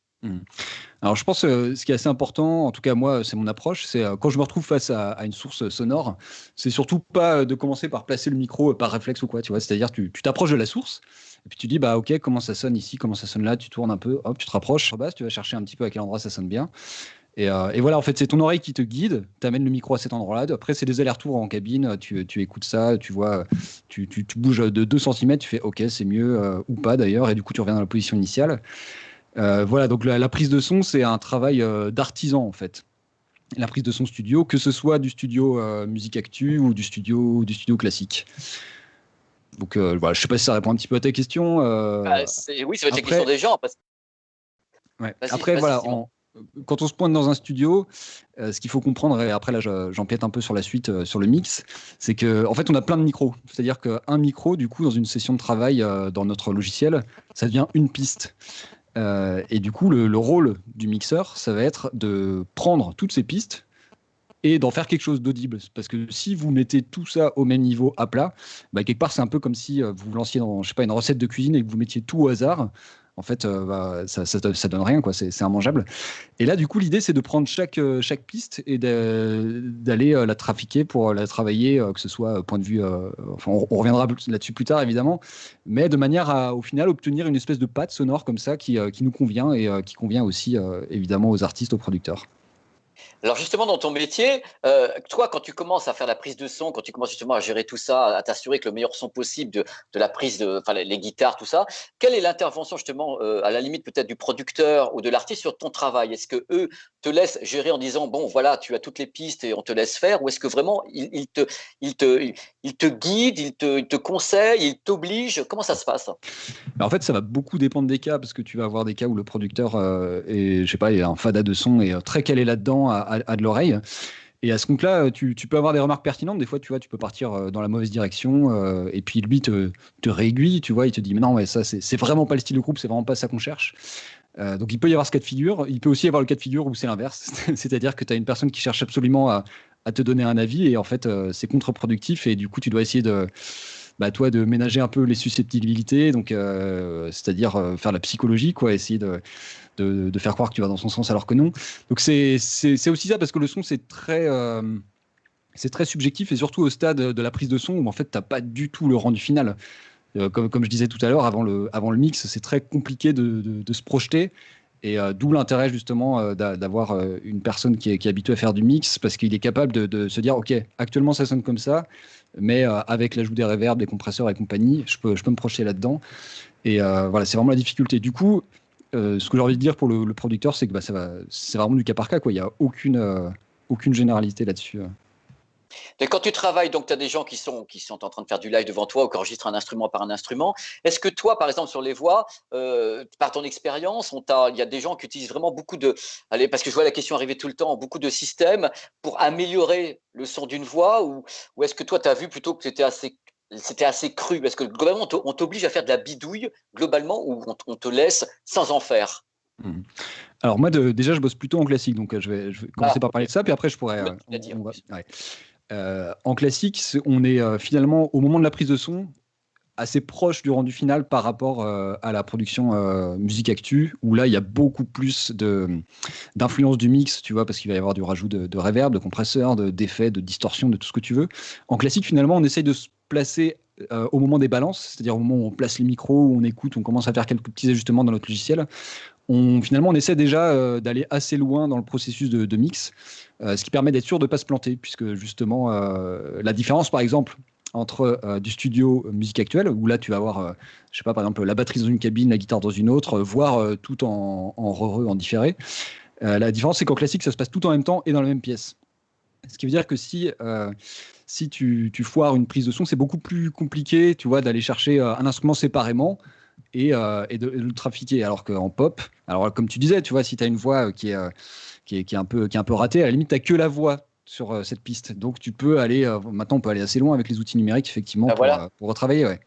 Alors je pense ce qui est assez important, en tout cas moi c'est mon approche, c'est quand je me retrouve face à une source sonore, c'est surtout pas de commencer par placer le micro par réflexe ou quoi, tu vois, c'est-à-dire tu t'approches de la source et puis tu dis bah ok comment ça sonne ici, comment ça sonne là, tu tournes un peu, hop tu te rapproches, basse, tu vas chercher un petit peu à quel endroit ça sonne bien et voilà en fait c'est ton oreille qui te guide, t'amènes le micro à cet endroit-là, après c'est des allers-retours en cabine, tu écoutes ça, tu vois, tu bouges de 2 centimètres, tu fais ok c'est mieux ou pas d'ailleurs et du coup tu reviens dans la position initiale. Voilà, donc la prise de son, c'est un travail d'artisan en fait. La prise de son studio, que ce soit du studio musique actu ou du studio classique. Donc voilà, je sais pas si ça répond un petit peu à ta question. Oui, ça va être la question des gens. Ouais. Vas-y, Après, vas-y, voilà, Simon. quand on se pointe dans un studio, ce qu'il faut comprendre, et après là j'empiète un peu sur la suite, sur le mix, c'est que en fait on a plein de micros. C'est-à-dire qu'un micro, du coup, dans une session de travail dans notre logiciel, ça devient une piste. Et du coup, le rôle du mixeur, ça va être de prendre toutes ces pistes et d'en faire quelque chose d'audible. Parce que si vous mettez tout ça au même niveau à plat, quelque part, c'est un peu comme si vous vous lanciez dans, je sais pas, une recette de cuisine et que vous mettiez tout au hasard. En fait, ça donne rien, quoi. C'est immangeable. Et là, du coup, l'idée, c'est de prendre chaque piste et d'aller la trafiquer pour la travailler, que ce soit point de vue. Enfin, on reviendra là-dessus plus tard, évidemment, mais de manière à, au final, obtenir une espèce de patte sonore comme ça qui nous convient et qui convient aussi, évidemment, aux artistes, aux producteurs. Alors justement, dans ton métier, toi, quand tu commences à faire la prise de son, quand tu commences justement à gérer tout ça, à t'assurer que le meilleur son possible de la prise enfin les guitares, tout ça, quelle est l'intervention justement, à la limite peut-être du producteur ou de l'artiste sur ton travail? Est-ce que eux te laissent gérer en disant bon voilà, tu as toutes les pistes et on te laisse faire, ou est-ce que vraiment ils te guident, ils te conseillent, ils t'obligent? Comment ça se passe? En fait, ça va beaucoup dépendre des cas, parce que tu vas avoir des cas où le producteur est, je sais pas, est un fada de son et très calé là-dedans, a de l'oreille. Et à ce compte-là, tu peux avoir des remarques pertinentes. Des fois, tu vois, tu peux partir dans la mauvaise direction, et puis lui te réaiguille, tu vois, il te dit, mais non, ouais, ça, c'est vraiment pas le style de groupe, c'est vraiment pas ça qu'on cherche. Donc il peut y avoir ce cas de figure. Il peut aussi y avoir le cas de figure où c'est l'inverse. C'est-à-dire que tu as une personne qui cherche absolument à te donner un avis, et en fait, c'est contre-productif, et du coup, tu dois essayer toi, de ménager un peu les susceptibilités, donc c'est-à-dire faire la psychologie, quoi, essayer de faire croire que tu vas dans son sens alors que non. Donc c'est aussi ça, parce que le son, c'est très subjectif, et surtout au stade de la prise de son où en fait, tu n'as pas du tout le rendu final. Comme je disais tout à l'heure, avant le mix, c'est très compliqué de se projeter. Et d'où l'intérêt justement d'avoir une personne qui est habituée à faire du mix, parce qu'il est capable de se dire, OK, actuellement ça sonne comme ça, mais avec l'ajout des reverbs, des compresseurs et compagnie, je peux me projeter là-dedans. Et voilà, c'est vraiment la difficulté. Du coup, ce que j'ai envie de dire pour le producteur, c'est que c'est vraiment du cas par cas, quoi. Il n'y a aucune généralité là-dessus. Et quand tu travailles, donc tu as des gens qui sont en train de faire du live devant toi ou qui enregistrent un instrument par un instrument. Est-ce que toi, par exemple, sur les voix, par ton expérience, il y a des gens qui utilisent vraiment allez, parce que je vois la question arriver tout le temps, beaucoup de systèmes pour améliorer le son d'une voix, ou est-ce que toi, tu as vu plutôt que c'était assez cru? Est-ce que globalement, on t'oblige à faire de la bidouille, globalement, ou on te laisse sans en faire? Alors moi, déjà, je bosse plutôt en classique, donc je vais commencer par parler de ça, puis après, je pourrais... en classique, on est finalement, au moment de la prise de son, assez proche du rendu final par rapport à la production musique actu, où là, il y a beaucoup plus d'influence du mix, tu vois, parce qu'il va y avoir du rajout de reverb, de compresseurs, d'effets, de distorsion, de tout ce que tu veux. En classique, finalement, on essaye de se placer au moment des balances, c'est-à-dire au moment où on place les micros, où on écoute, on commence à faire quelques petits ajustements dans notre logiciel. Finalement, on essaie déjà d'aller assez loin dans le processus de mix, ce qui permet d'être sûr de ne pas se planter, puisque justement, la différence, par exemple, entre du studio musique actuelle, où là, tu vas avoir, je sais pas, par exemple, la batterie dans une cabine, la guitare dans une autre, voire tout en différé. La différence, c'est qu'en classique, ça se passe tout en même temps et dans la même pièce. Ce qui veut dire que si tu foires une prise de son, c'est beaucoup plus compliqué, tu vois, d'aller chercher un instrument séparément et de le trafiquer. Alors qu'en pop, alors comme tu disais, tu vois, si tu as une voix qui est un peu ratée, à la limite, tu n'as que la voix sur cette piste. Donc tu peux aller, maintenant on peut aller assez loin avec les outils numériques, effectivement, pour retravailler. Ouais.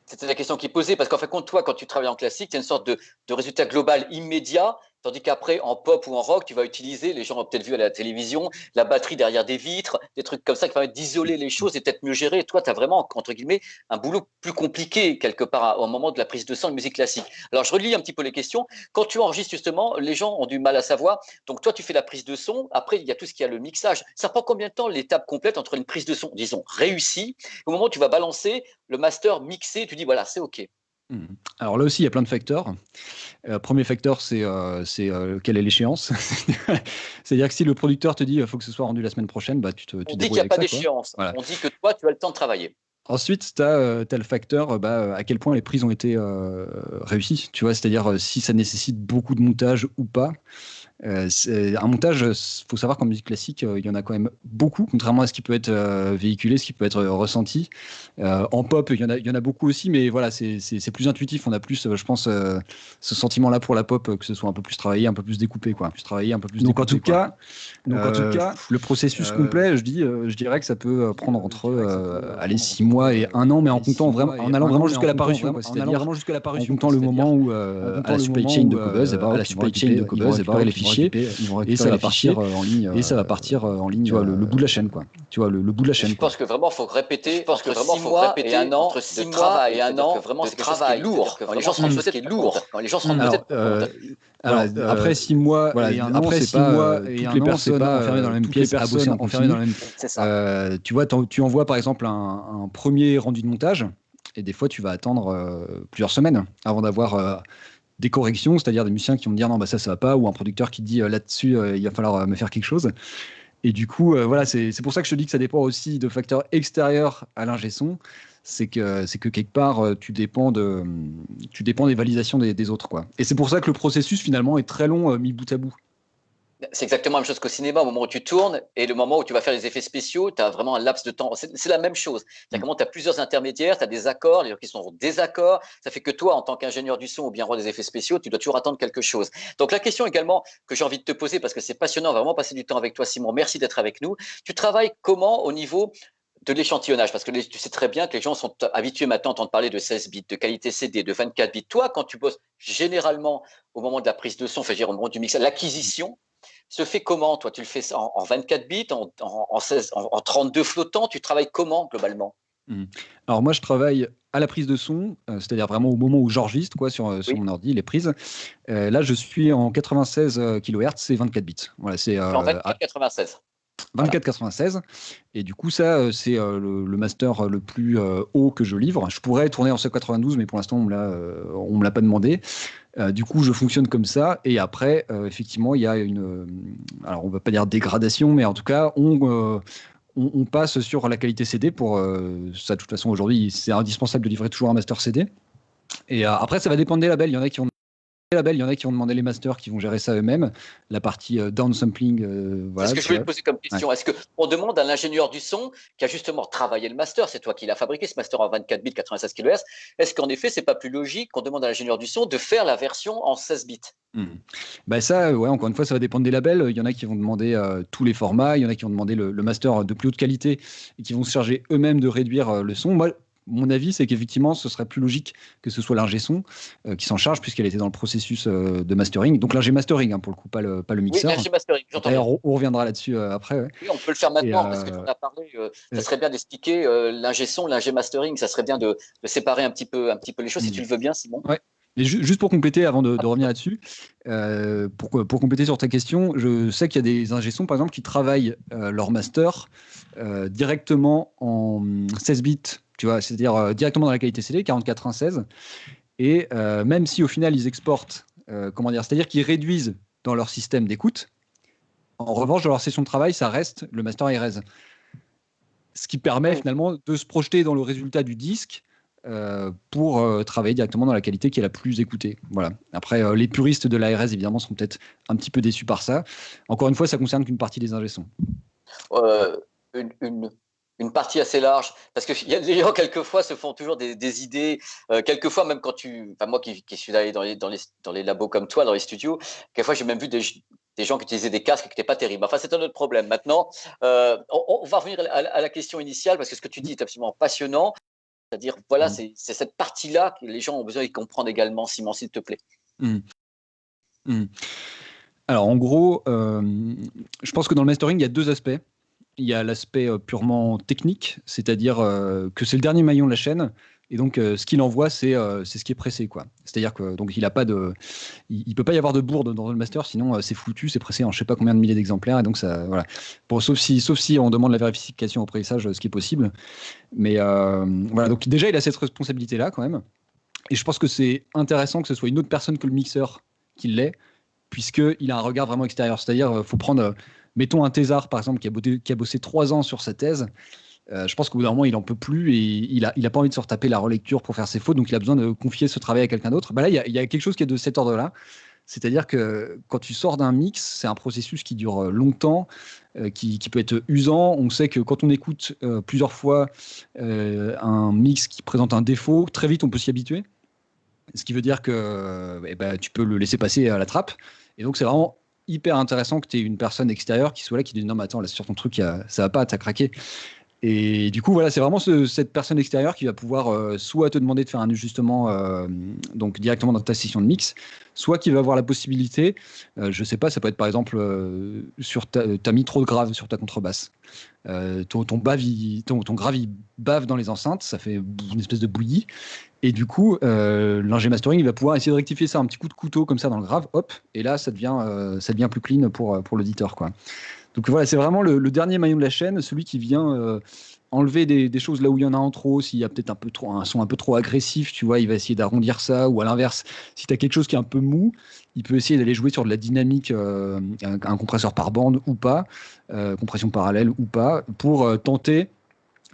C'était la question qui est posée, parce qu'en fait, toi, quand tu travailles en classique, tu as une sorte de résultat global immédiat, tandis qu'après, en pop ou en rock, tu vas utiliser, les gens ont peut-être vu à la télévision, la batterie derrière des vitres, des trucs comme ça qui permettent d'isoler les choses et peut-être mieux gérer. Et toi, tu as vraiment, entre guillemets, un boulot plus compliqué, quelque part, au moment de la prise de son de musique classique. Alors, je relis un petit peu les questions. Quand tu enregistres, justement, les gens ont du mal à savoir. Donc, toi, tu fais la prise de son. Après, il y a tout ce qui a le mixage. Ça prend combien de temps, l'étape complète entre une prise de son, disons, réussie, au moment où tu vas balancer le master mixé, tu dis, voilà, c'est OK. Alors là aussi, il y a plein de facteurs. Premier facteur, c'est quelle est l'échéance. C'est-à-dire que si le producteur te dit qu'il faut que ce soit rendu la semaine prochaine, bah, tu on dit qu'il n'y a pas d'échéance. Voilà. On dit que toi, tu as le temps de travailler. Ensuite, tu as le facteur à quel point les prises ont été réussies. Tu vois, c'est-à-dire si ça nécessite beaucoup de montage ou pas. Un montage, il faut savoir qu'en musique classique, il y en a quand même beaucoup, contrairement à ce qui peut être véhiculé, ce qui peut être ressenti. En pop, il y en a beaucoup aussi, mais voilà, c'est plus intuitif. On a plus, je pense, ce sentiment-là pour la pop, que ce soit un peu plus travaillé, un peu plus découpé, quoi. Donc en tout cas, le processus complet, je dirais que ça peut prendre entre 6 mois et 1 an, mais en allant vraiment jusqu'à la parution, c'est-à-dire en comptant le moment où à la supply chain de Cobuzz, récupérer les fichiers et ça va partir en ligne. Tu vois, le bout de la chaîne, quoi. Tu vois, le bout de la chaîne. Je pense que vraiment, il faut répéter. Je pense que vraiment, il faut répéter et 1 an entre 6 mois et 1 an. Vraiment, c'est travail lourd. Les gens se rendent peut-être lourd. Les gens se rendent peut-être. Alors, après 6 mois et 1 an, c'est pas toutes les personnes enfermées dans la même pièce à bosser en continu. C'est ça. Tu vois, tu envoies par exemple un premier rendu de montage et des fois, tu vas attendre plusieurs semaines avant d'avoir des corrections, c'est-à-dire des musiciens qui vont me dire non, bah ça va pas, ou un producteur qui dit là-dessus, il va falloir me faire quelque chose. Et du coup, voilà, c'est pour ça que je te dis que ça dépend aussi de facteurs extérieurs à l'ingé son. C'est que quelque part, tu dépends des validations des autres, quoi. Et c'est pour ça que le processus, finalement, est très long, mis bout à bout. C'est exactement la même chose qu'au cinéma, au moment où tu tournes et le moment où tu vas faire les effets spéciaux, tu as vraiment un laps de temps. C'est la même chose. Tu as plusieurs intermédiaires, tu as des accords, les gens qui sont en désaccord. Ça fait que toi, en tant qu'ingénieur du son ou bien roi des effets spéciaux, tu dois toujours attendre quelque chose. Donc la question également que j'ai envie de te poser, parce que c'est passionnant, on va vraiment passer du temps avec toi, Simon. Merci d'être avec nous. Tu travailles comment au niveau de l'échantillonnage, parce que tu sais très bien que les gens sont habitués maintenant à entendre parler de 16 bits, de qualité CD, de 24 bits. Toi, quand tu bosses généralement au moment de la prise de son, au moment du mix, l'acquisition se fait comment, toi? Tu le fais en 24 bits, en 16, en 32 flottants? Tu travailles comment, globalement? Alors moi, je travaille à la prise de son, c'est-à-dire vraiment au moment où j'enregistre sur mon ordi, les prises. Là, je suis en 96 kHz et 24 bits. Voilà, c'est en 24, 96. Voilà. 2496. Et du coup, ça, c'est le master le plus haut que je livre. Je pourrais tourner en 792, mais pour l'instant, on me l'a pas demandé. Du coup, je fonctionne comme ça. Et après, effectivement, il y a alors on va pas dire dégradation, mais en tout cas, on passe sur la qualité CD pour ça. De toute façon, aujourd'hui, c'est indispensable de livrer toujours un master CD. Et après, ça va dépendre des labels. Il y en a qui ont demandé les masters, qui vont gérer ça eux-mêmes. La partie downsampling, C'est voilà. ce que je voulais te poser comme Ouais. question. Est-ce qu'on demande à l'ingénieur du son qui a justement travaillé le master, c'est toi qui l'as fabriqué, ce master en 24 bits, 96 kHz, est-ce qu'en effet, c'est pas plus logique qu'on demande à l'ingénieur du son de faire la version en 16 bits? Bah ça, ouais, encore une fois, ça va dépendre des labels. Il y en a qui vont demander tous les formats, il y en a qui vont demander le master de plus haute qualité et qui vont se charger eux-mêmes de réduire le son. Moi, mon avis, c'est qu'effectivement, ce serait plus logique que ce soit l'ingé son qui s'en charge, puisqu'elle était dans le processus de mastering. Donc l'ingé mastering, hein, pour le coup, pas le Oui, mixeur. l'ingé mastering, j'entends bien. D'ailleurs, on reviendra là-dessus après. Ouais. Oui, on peut le faire maintenant parce que tu en as parlé. Ça serait bien d'expliquer l'ingé son, l'ingé mastering. Ça serait bien de séparer un petit peu les choses, si tu le veux bien, Simon. Ouais. Et juste pour compléter, avant de revenir là-dessus, pour compléter sur ta question, je sais qu'il y a des ingé sons, par exemple, qui travaillent leur master directement en 16 bits, tu vois, c'est-à-dire directement dans la qualité CD, 44.1.16. Et même si au final ils exportent, c'est-à-dire qu'ils réduisent dans leur système d'écoute, en revanche, dans leur session de travail, ça reste le master iRes. Ce qui permet finalement de se projeter dans le résultat du disque pour travailler directement dans la qualité qui est la plus écoutée. Voilà. Après, les puristes de l'ARS, évidemment, seront peut-être un petit peu déçus par ça. Encore une fois, ça concerne qu'une partie des ingé sons. Une partie assez large, parce que les gens quelquefois se font toujours des idées, quelquefois même moi qui suis allé dans les labos comme toi, dans les studios, quelquefois j'ai même vu des gens qui utilisaient des casques qui n'étaient pas terribles. Enfin, c'est un autre problème. Maintenant, on va revenir à la question initiale, parce que ce que tu dis est absolument passionnant. C'est-à-dire, voilà, c'est cette partie-là que les gens ont besoin de comprendre également, Simon, s'il te plaît. Alors, en gros, je pense que dans le mastering, il y a deux aspects. Il y a l'aspect purement technique, c'est-à-dire que c'est le dernier maillon de la chaîne, et donc ce qu'il envoie, c'est ce qui est pressé, quoi. C'est-à-dire que donc il peut pas y avoir de bourde dans le master, sinon c'est foutu, c'est pressé en je sais pas combien de milliers d'exemplaires, et donc ça, voilà. Sauf si on demande la vérification au pressage, ce qui est possible. Mais voilà, donc déjà il a cette responsabilité-là quand même, et je pense que c'est intéressant que ce soit une autre personne que le mixeur qui l'ait, puisqu'il a un regard vraiment extérieur. C'est-à-dire, faut prendre, mettons un thésard, par exemple, qui a bossé 3 ans sur sa thèse. Je pense qu'au bout d'un moment, il n'en peut plus et il a pas envie de se retaper la relecture pour faire ses fautes, donc il a besoin de confier ce travail à quelqu'un d'autre. Bah là, il y a quelque chose qui est de cet ordre-là. C'est-à-dire que quand tu sors d'un mix, c'est un processus qui dure longtemps, qui peut être usant. On sait que quand on écoute plusieurs fois un mix qui présente un défaut, très vite, on peut s'y habituer. Ce qui veut dire que tu peux le laisser passer à la trappe. Et donc, c'est vraiment hyper intéressant que tu aies une personne extérieure qui soit là, qui dit non, mais attends, là, sur ton truc, ça va pas, t'as craqué. Et du coup, voilà, c'est vraiment cette personne extérieure qui va pouvoir soit te demander de faire un ajustement donc directement dans ta session de mix, soit qui va avoir la possibilité, je sais pas, ça peut être par exemple t'as mis trop de graves sur ta contrebasse. Ton grave il bave dans les enceintes, ça fait une espèce de bouillie. Et du coup, l'ingé mastering, il va pouvoir essayer de rectifier ça, un petit coup de couteau comme ça dans le grave, hop, et là, ça devient plus clean pour l'auditeur, quoi. Donc voilà, c'est vraiment le dernier maillon de la chaîne, celui qui vient enlever des choses là où il y en a en trop. S'il y a peut-être un son un peu trop agressif, tu vois, il va essayer d'arrondir ça. Ou à l'inverse, si tu as quelque chose qui est un peu mou, il peut essayer d'aller jouer sur de la dynamique, un compresseur par bande ou pas, compression parallèle ou pas, pour tenter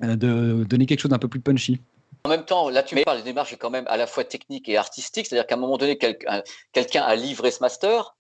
de donner quelque chose d'un peu plus punchy. En même temps, là, tu me parles, les démarches est quand même à la fois technique et artistique, c'est-à-dire qu'à un moment donné, quelqu'un a livré ce master.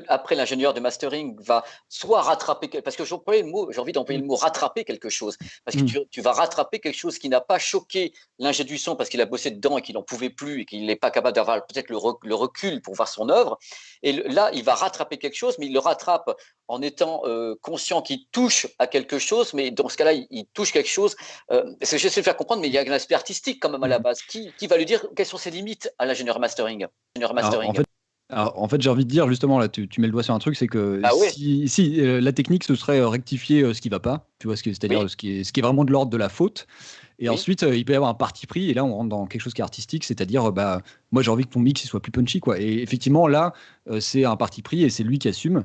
Après, l'ingénieur de mastering va soit rattraper, parce que j'ai envie d'employer le mot rattraper quelque chose, parce que tu vas rattraper quelque chose qui n'a pas choqué l'ingé du son parce qu'il a bossé dedans et qu'il n'en pouvait plus et qu'il n'est pas capable d'avoir peut-être le recul pour voir son œuvre. Et là, il va rattraper quelque chose, mais il le rattrape en étant conscient qu'il touche à quelque chose, mais dans ce cas-là, il touche quelque chose. Parce que j'essaie de faire comprendre, mais il y a un aspect artistique quand même à la base. Qui va lui dire quelles sont ses limites à l'ingénieur mastering? Alors, en fait, j'ai envie de dire, justement, là, tu mets le doigt sur un truc, c'est que si la technique, ce serait rectifier ce qui ne va pas, tu vois, c'est-à-dire ce qui est vraiment de l'ordre de la faute. Et ensuite, il peut y avoir un parti pris, et là, on rentre dans quelque chose qui est artistique, c'est-à-dire, moi, j'ai envie que ton mix il soit plus punchy, quoi. Et effectivement, là, c'est un parti pris, et c'est lui qui assume.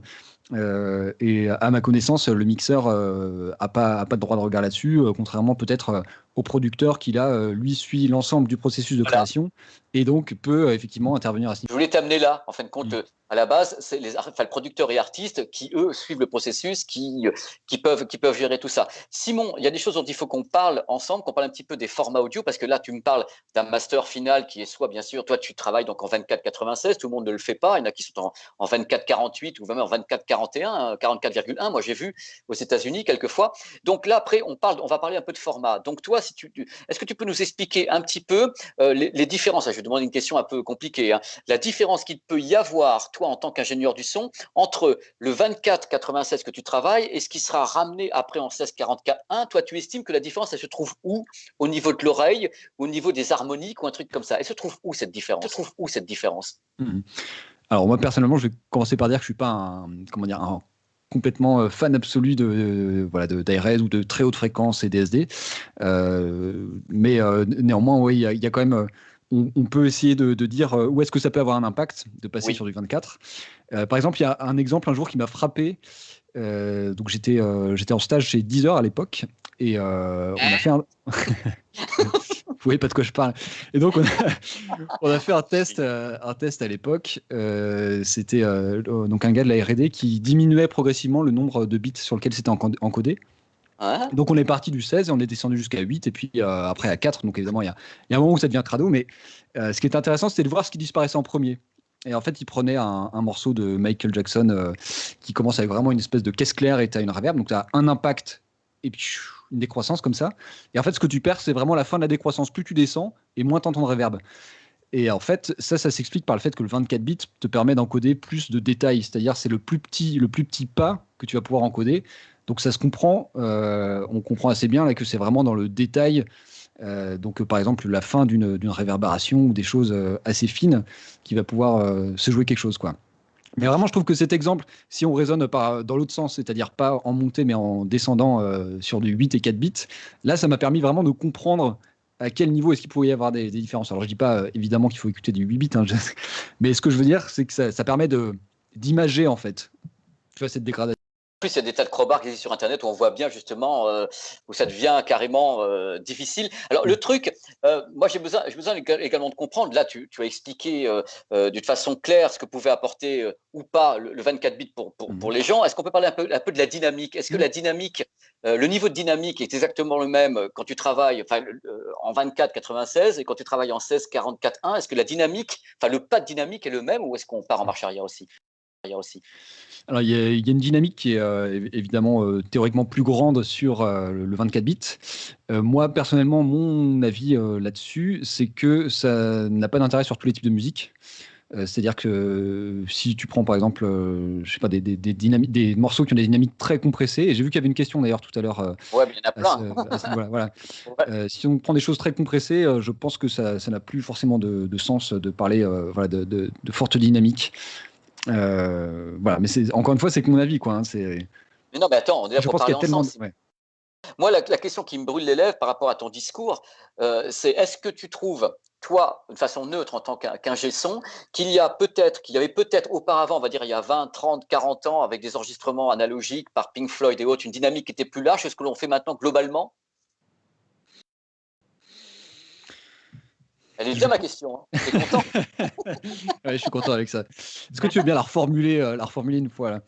Et à ma connaissance, le mixeur a pas de droit de regard là-dessus, contrairement peut-être au producteur qui, là, lui, suit l'ensemble du processus de Voilà. création et donc peut effectivement intervenir à ce Je voulais t'amener là, en fin de compte, niveau. à la base, c'est le producteur et artistes qui, eux, suivent le processus, qui peuvent gérer tout ça. Simon, il y a des choses dont il faut qu'on parle ensemble, qu'on parle un petit peu des formats audio, parce que là, tu me parles d'un master final qui est soit, bien sûr, toi, tu travailles donc en 24-96, tout le monde ne le fait pas, il y en a qui sont en 24-48 ou même en 24-41, 44,1, moi j'ai vu aux États-Unis quelquefois. Donc là, après, on va parler un peu de format. Donc toi, est-ce que tu peux nous expliquer un petit peu les différences? Je vais demander une question un peu compliquée, hein. La différence qu'il peut y avoir, toi, en tant qu'ingénieur du son, entre le 24-96 que tu travailles et ce qui sera ramené après en 16-44-1, toi, tu estimes que la différence, elle se trouve où? Au niveau de l'oreille, au niveau des harmoniques ou un truc comme ça? Elle se trouve où cette différence? Alors moi, personnellement, je vais commencer par dire que je suis pas un complètement fan absolu voilà, d'ARS ou de très haute fréquence et DSD. Mais néanmoins, oui, il y a quand même... on peut essayer de dire où est-ce que ça peut avoir un impact de passer sur du 24. Par exemple, il y a un exemple un jour qui m'a frappé. Donc j'étais en stage chez Deezer à l'époque et on a fait un... Vous voyez pas de quoi je parle. Et donc on a fait un test à l'époque. C'était donc un gars de la R&D qui diminuait progressivement le nombre de bits sur lequel c'était encodé. Hein? Donc on est parti du 16 et on est descendu jusqu'à 8 et puis après à 4. Donc évidemment, il y a un moment où ça devient crado, mais ce qui est intéressant, c'était de voir ce qui disparaissait en premier. Et en fait, il prenait un morceau de Michael Jackson qui commence avec vraiment une espèce de caisse claire et tu as une reverb. Donc tu as un impact et puis une décroissance comme ça. Et en fait, ce que tu perds, c'est vraiment la fin de la décroissance. Plus tu descends et moins tu entends de reverb. Et en fait, ça s'explique par le fait que le 24 bits te permet d'encoder plus de détails. C'est-à-dire, c'est le plus petit pas que tu vas pouvoir encoder. Donc ça se comprend. On comprend assez bien là, que c'est vraiment dans le détail. Donc par exemple, la fin d'une réverbération ou des choses assez fines qui va pouvoir se jouer quelque chose, quoi. Mais vraiment, je trouve que cet exemple, si on raisonne dans l'autre sens, c'est-à-dire pas en montée mais en descendant sur du 8 et 4 bits, là, ça m'a permis vraiment de comprendre à quel niveau est-ce qu'il pouvait y avoir des différences. Alors, je dis pas évidemment qu'il faut écouter du 8 bits, hein, mais ce que je veux dire, c'est que ça permet d'imager, en fait, tu vois, cette dégradation. Plus, il y a des tas de crowbars qui existent sur Internet où on voit bien justement où ça devient carrément difficile. Alors le truc, moi j'ai besoin également de comprendre. Là, tu as expliqué d'une façon claire ce que pouvait apporter ou pas le 24 bits pour les gens. Est-ce qu'on peut parler un peu de la dynamique? Est-ce que la dynamique, le niveau de dynamique est exactement le même quand tu travailles en 24-96 et quand tu travailles en 16-44-1? Est-ce que la dynamique, le pas de dynamique est le même ou est-ce qu'on part en marche arrière aussi? Alors, il y a une dynamique qui est évidemment théoriquement plus grande sur le 24 bits. Moi, personnellement, mon avis là-dessus, c'est que ça n'a pas d'intérêt sur tous les types de musique. C'est-à-dire que si tu prends par exemple, je sais pas, des morceaux qui ont des dynamiques très compressées, et j'ai vu qu'il y avait une question d'ailleurs tout à l'heure. Ouais, mais il y en a plein. Voilà. Ouais. Si on prend des choses très compressées, je pense que ça n'a plus forcément de sens de parler voilà, de forte dynamique. Voilà, mais encore une fois, c'est que mon avis, quoi. Hein, Mais non, mais attends, on est là je pour pense qu'il parler y a tellement ensemble. de... ouais. Moi, la question qui me brûle les lèvres par rapport à ton discours, c'est est-ce que tu trouves, toi, de façon neutre en tant qu'ingé son, qu'il y avait peut-être auparavant, on va dire il y a 20, 30, 40 ans, avec des enregistrements analogiques par Pink Floyd et autres, une dynamique qui était plus large que ce que l'on fait maintenant globalement? Elle est bien ma question, hein. T'es content? Ouais, je suis content avec ça. Est-ce que tu veux bien la reformuler une fois là?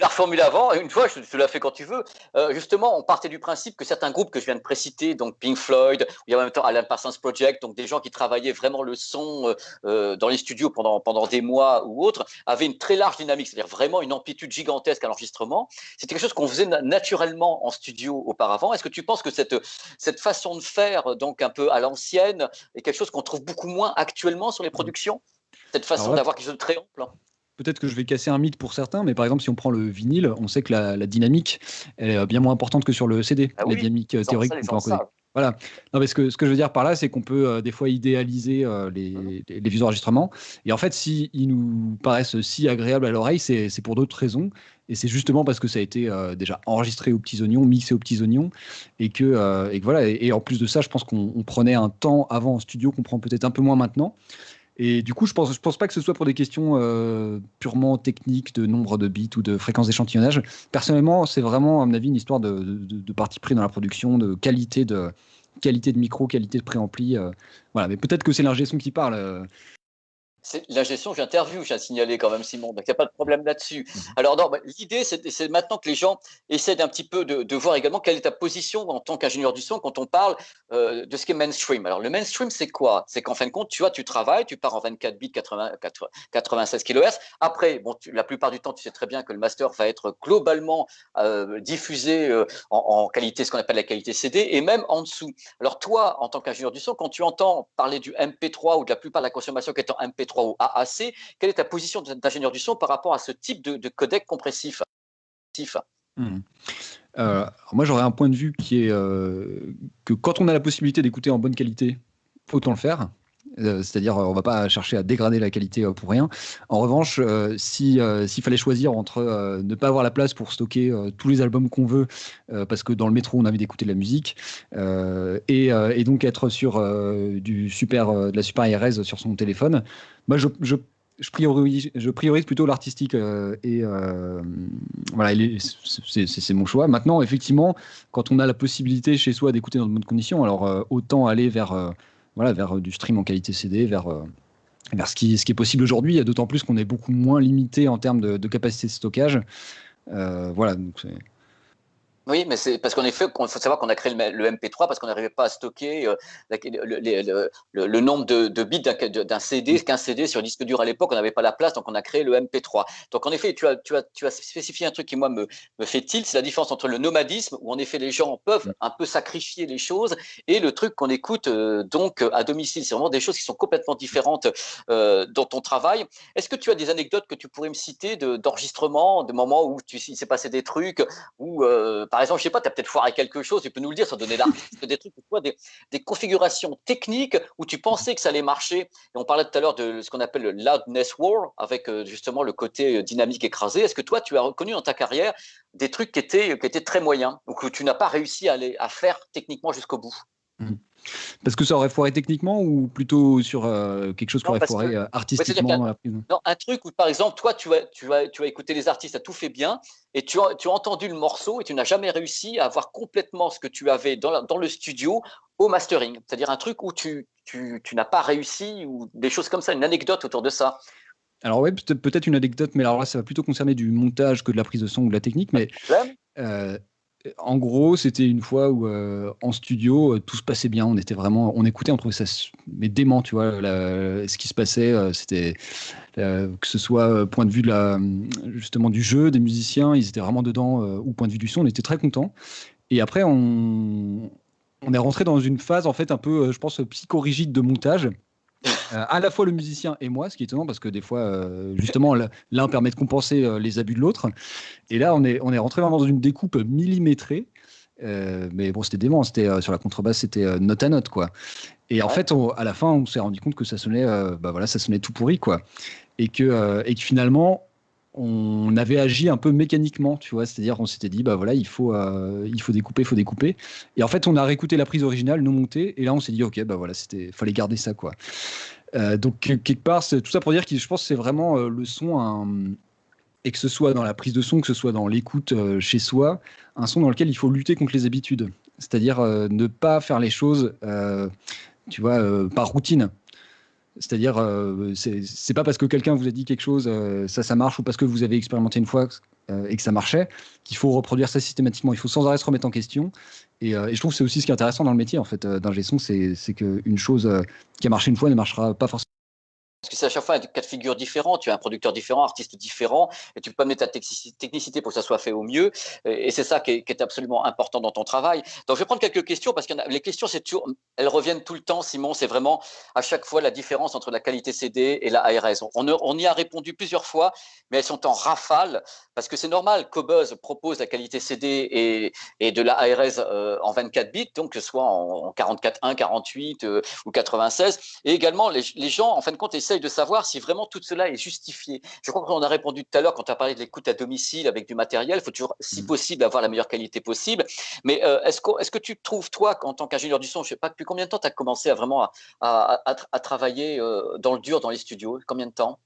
La reformule avant, une fois, je te la fais quand tu veux. Justement, on partait du principe que certains groupes que je viens de préciter, donc Pink Floyd, il y a en même temps Alan Parsons Project, donc des gens qui travaillaient vraiment le son dans les studios pendant des mois ou autres, avaient une très large dynamique, c'est-à-dire vraiment une amplitude gigantesque à l'enregistrement. C'était quelque chose qu'on faisait naturellement en studio auparavant. Est-ce que tu penses que cette façon de faire, donc un peu à l'ancienne, est quelque chose qu'on trouve beaucoup moins actuellement sur les productions? Cette façon Alors là, d'avoir quelque chose de très ample? peut-être que je vais casser un mythe pour certains, mais par exemple, si on prend le vinyle, on sait que la dynamique elle est bien moins importante que sur le CD, Ah la oui, dynamique théorique qu'on peut encoder. savent. Voilà. Non, mais ce que je veux dire par là, c'est qu'on peut des fois idéaliser les vieux enregistrements. Et en fait, s'ils nous paraissent si agréables à l'oreille, c'est pour d'autres raisons. Et c'est justement parce que ça a été déjà enregistré aux petits oignons, mixé aux petits oignons. Et que voilà. Et en plus de ça, je pense qu'on prenait un temps avant en studio qu'on prend peut-être un peu moins maintenant. Et du coup, je pense pas que ce soit pour des questions purement techniques de nombre de bits ou de fréquence d'échantillonnage. Personnellement, c'est vraiment, à mon avis, une histoire de parti pris dans la production, de qualité de micro, qualité de préampli. Voilà, mais peut-être que c'est l'ingé son qui parle. C'est la gestion, j'interview, j'ai signalé quand même, Simon, donc il n'y a pas de problème là-dessus. Alors, non, l'idée, c'est maintenant que les gens essaient d'un petit peu de voir également quelle est ta position en tant qu'ingénieur du son quand on parle de ce qui est mainstream. Alors, le mainstream, c'est quoi? C'est qu'en fin de compte, tu vois, tu travailles, tu pars en 24 bits, 96 kHz. Après, bon, la plupart du temps, tu sais très bien que le master va être globalement diffusé en qualité, ce qu'on appelle la qualité CD, et même en dessous. Alors, toi, en tant qu'ingénieur du son, quand tu entends parler du MP3 ou de la plupart de la consommation qui est en MP3, ou AAC, quelle est ta position d'ingénieur du son par rapport à ce type de codec compressif? Moi, j'aurais un point de vue qui est que quand on a la possibilité d'écouter en bonne qualité, autant le faire. C'est-à-dire, on va pas chercher à dégrader la qualité pour rien. En revanche, s'il fallait choisir entre ne pas avoir la place pour stocker tous les albums qu'on veut, parce que dans le métro, on a envie d'écouter de la musique, et donc être sur de la super IRS sur son téléphone, moi, je priorise plutôt l'artistique et voilà, c'est mon choix. Maintenant, effectivement, quand on a la possibilité chez soi d'écouter dans de bonnes conditions, alors autant aller vers voilà, vers du stream en qualité CD, vers ce qui est possible aujourd'hui, d'autant plus qu'on est beaucoup moins limité en termes de capacité de stockage. Voilà, donc Oui, mais c'est parce qu'en effet, il faut savoir qu'on a créé le MP3 parce qu'on n'arrivait pas à stocker le nombre de bits d'un CD, qu'un CD sur disque dur à l'époque, on n'avait pas la place, donc on a créé le MP3. Donc en effet, tu as spécifié un truc qui, moi, me fait tilt, c'est la différence entre le nomadisme, où en effet les gens peuvent un peu sacrifier les choses, et le truc qu'on écoute donc à domicile. C'est vraiment des choses qui sont complètement différentes dans ton travail. Est-ce que tu as des anecdotes que tu pourrais me citer d'enregistrement, de moments où il s'est passé des trucs, ou par exemple, je sais pas, tu as peut-être foiré quelque chose, tu peux nous le dire sans donner l'artiste, des trucs, toi, des configurations techniques où tu pensais que ça allait marcher. Et on parlait tout à l'heure de ce qu'on appelle le loudness war, avec justement le côté dynamique écrasé. Est-ce que toi, tu as reconnu dans ta carrière des trucs qui étaient très moyens, ou que tu n'as pas réussi à faire techniquement jusqu'au bout? parce que ça aurait foiré techniquement ou plutôt sur quelque chose qui Non, aurait parce que foiré c'est-à-dire artistiquement dans la prise? non, un truc où, par exemple, toi, tu as écouté les artistes, tu as tout fait bien, et tu as entendu le morceau et tu n'as jamais réussi à avoir complètement ce que tu avais dans le studio au mastering. C'est-à-dire un truc où tu n'as pas réussi, ou des choses comme ça, une anecdote autour de ça. Alors ouais, peut-être une anecdote, mais alors là, ça va plutôt concerner du montage que de la prise de son ou de la technique. Mais Problème. euh, en gros, c'était une fois où en studio, tout se passait bien. On écoutait, on trouvait ça mais dément, tu vois, ce qui se passait. C'était que ce soit point de vue justement du jeu, des musiciens, ils étaient vraiment dedans, ou point de vue du son, on était très contents. Et après, on est rentré dans une phase en fait un peu, je pense, psychorigide de montage. À la fois le musicien et moi, ce qui est étonnant parce que des fois, justement, l'un permet de compenser les abus de l'autre. Et là, on est rentré vraiment dans une découpe millimétrée. Mais bon, c'était dément. C'était sur la contrebasse, c'était note à note, quoi. Et en Ouais. fait, à la fin, on s'est rendu compte que ça sonnait, bah voilà, ça sonnait tout pourri, quoi. Et que finalement, on avait agi un peu mécaniquement, tu vois. C'est-à-dire, on s'était dit, bah voilà, il faut découper, il faut découper. Et en fait, on a réécouté la prise originale, non montée, et là, on s'est dit, ok, bah voilà, fallait garder ça, quoi. Donc quelque part, c'est tout ça pour dire que je pense que c'est vraiment le son, et que ce soit dans la prise de son, que ce soit dans l'écoute chez soi, un son dans lequel il faut lutter contre les habitudes. C'est-à-dire ne pas faire les choses, tu vois, par routine. C'est-à-dire, c'est pas parce que quelqu'un vous a dit quelque chose, ça marche, ou parce que vous avez expérimenté une fois et que ça marchait, qu'il faut reproduire ça systématiquement. Il faut sans arrêt se remettre en question. Et je trouve que c'est aussi ce qui est intéressant dans le métier, en fait, d'ingé son, c'est qu'une chose qui a marché une fois ne marchera pas forcément. Parce que c'est à chaque fois un cas de figure différent. Tu as un producteur différent, artiste différent, et tu peux amener ta technicité pour que ça soit fait au mieux. Et c'est ça qui est absolument important dans ton travail. Donc, je vais prendre quelques questions parce que les questions, elles reviennent tout le temps, Simon. C'est vraiment à chaque fois la différence entre la qualité CD et la ARS. On y a répondu plusieurs fois, mais elles sont en rafale parce que c'est normal. Qobuz propose la qualité CD et de la ARS en 24 bits, donc que ce soit en 44.1, 48 ou 96. Et également, les gens, en fin de compte, j'essaye de savoir si vraiment tout cela est justifié. Je crois qu'on a répondu tout à l'heure quand tu as parlé de l'écoute à domicile avec du matériel. Il faut toujours, si possible, avoir la meilleure qualité possible. Mais est-ce que tu trouves, toi, en tant qu'ingénieur du son, je ne sais pas depuis combien de temps tu as commencé à travailler dans le dur, dans les studios? Combien de temps?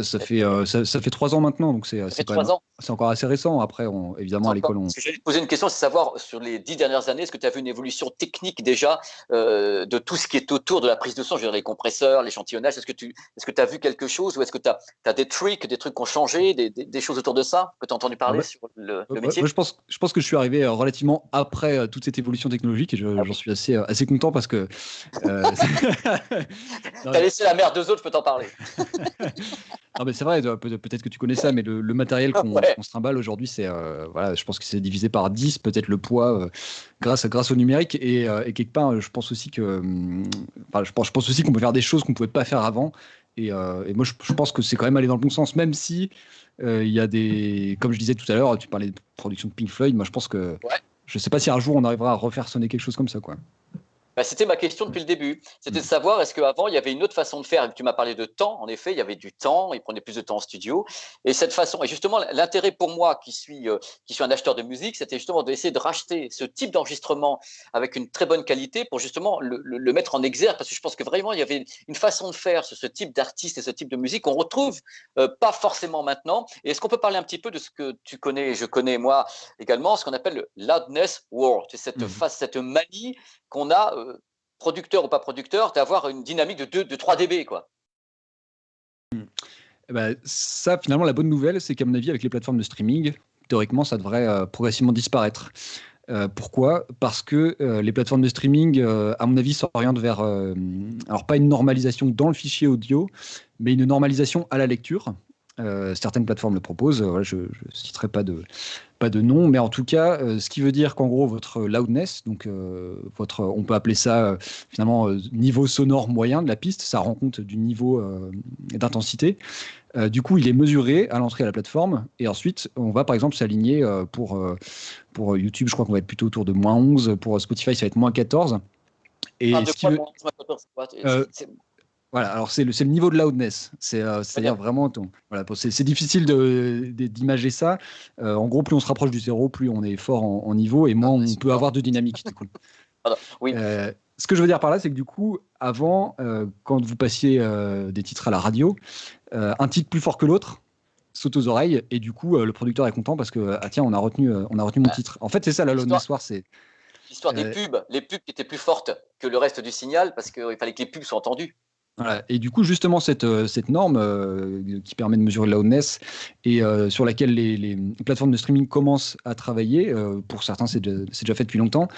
Ça fait 3 ans maintenant, donc Ça fait quand même, 3 ans. c'est encore assez récent. Après, évidemment, à l'école, Parce que j'allais te poser une question, c'est savoir, sur les 10 dernières années, est-ce que tu as vu une évolution technique déjà de tout ce qui est autour de la prise de son, je veux dire les compresseurs, l'échantillonnage, est-ce que tu as vu quelque chose ou est-ce que tu as des trucs qui ont changé, des choses autour de ça que tu as entendu parler sur le métier? Moi, je pense que je suis arrivé relativement après toute cette évolution technologique et j'en suis assez content parce que. Tu as laissé la merde aux autres, je peux t'en parler. Non, mais c'est vrai, peut-être que tu connais ça, mais le matériel qu'on se trimballe aujourd'hui, voilà, je pense que c'est divisé par 10, peut-être le poids, grâce au numérique. Et quelque part, je pense aussi je pense aussi qu'on peut faire des choses qu'on ne pouvait pas faire avant. Et moi, je pense que c'est quand même aller dans le bon sens, même si il y a comme je disais tout à l'heure, tu parlais de production de Pink Floyd. Moi, je pense que je ne sais pas si un jour on arrivera à refaire sonner quelque chose comme ça, quoi. C'était ma question depuis le début. C'était de savoir, est-ce qu'avant, il y avait une autre façon de faire? Tu m'as parlé de temps, en effet, il y avait du temps, il prenait plus de temps en studio. Et cette façon, et justement, l'intérêt pour moi, qui suis un acheteur de musique, c'était justement d'essayer de racheter ce type d'enregistrement avec une très bonne qualité pour justement le mettre en exergue, parce que je pense que vraiment, il y avait une façon de faire sur ce type d'artiste et ce type de musique qu'on retrouve pas forcément maintenant. Et est-ce qu'on peut parler un petit peu de ce que tu connais, et je connais moi également, ce qu'on appelle le loudness war, cette manie qu'on a, producteur ou pas producteur, d'avoir une dynamique de 3 dB, quoi. Ça, finalement, la bonne nouvelle, c'est qu'à mon avis, avec les plateformes de streaming, théoriquement, ça devrait progressivement disparaître. Pourquoi? Parce que les plateformes de streaming, à mon avis, s'orientent vers, alors pas une normalisation dans le fichier audio, mais une normalisation à la lecture. Certaines plateformes le proposent, voilà, je ne citerai pas de nom, mais en tout cas, ce qui veut dire qu'en gros, votre loudness, donc on peut appeler ça finalement niveau sonore moyen de la piste, ça rend compte du niveau d'intensité. Du coup, il est mesuré à l'entrée à la plateforme, et ensuite, on va par exemple s'aligner pour YouTube, je crois qu'on va être plutôt autour de -11, pour Spotify, ça va être -14. Et voilà, alors c'est le niveau de loudness, c'est-à-dire vraiment voilà, c'est difficile d'imager ça. En gros, plus on se rapproche du zéro, plus on est fort en niveau et moins on peut avoir de dynamique. Du coup. Oui. Ce que je veux dire par là, c'est que du coup, avant, quand vous passiez des titres à la radio, un titre plus fort que l'autre saute aux oreilles et du coup, le producteur est content parce que tiens, on a retenu mon titre. En fait, c'est ça la loudness war, c'est l'histoire des pubs, les pubs qui étaient plus fortes que le reste du signal parce qu'il fallait que les pubs soient entendues. Voilà. Et du coup, justement, cette norme qui permet de mesurer la loudness et sur laquelle les plateformes de streaming commencent à travailler, pour certains, c'est déjà fait depuis longtemps.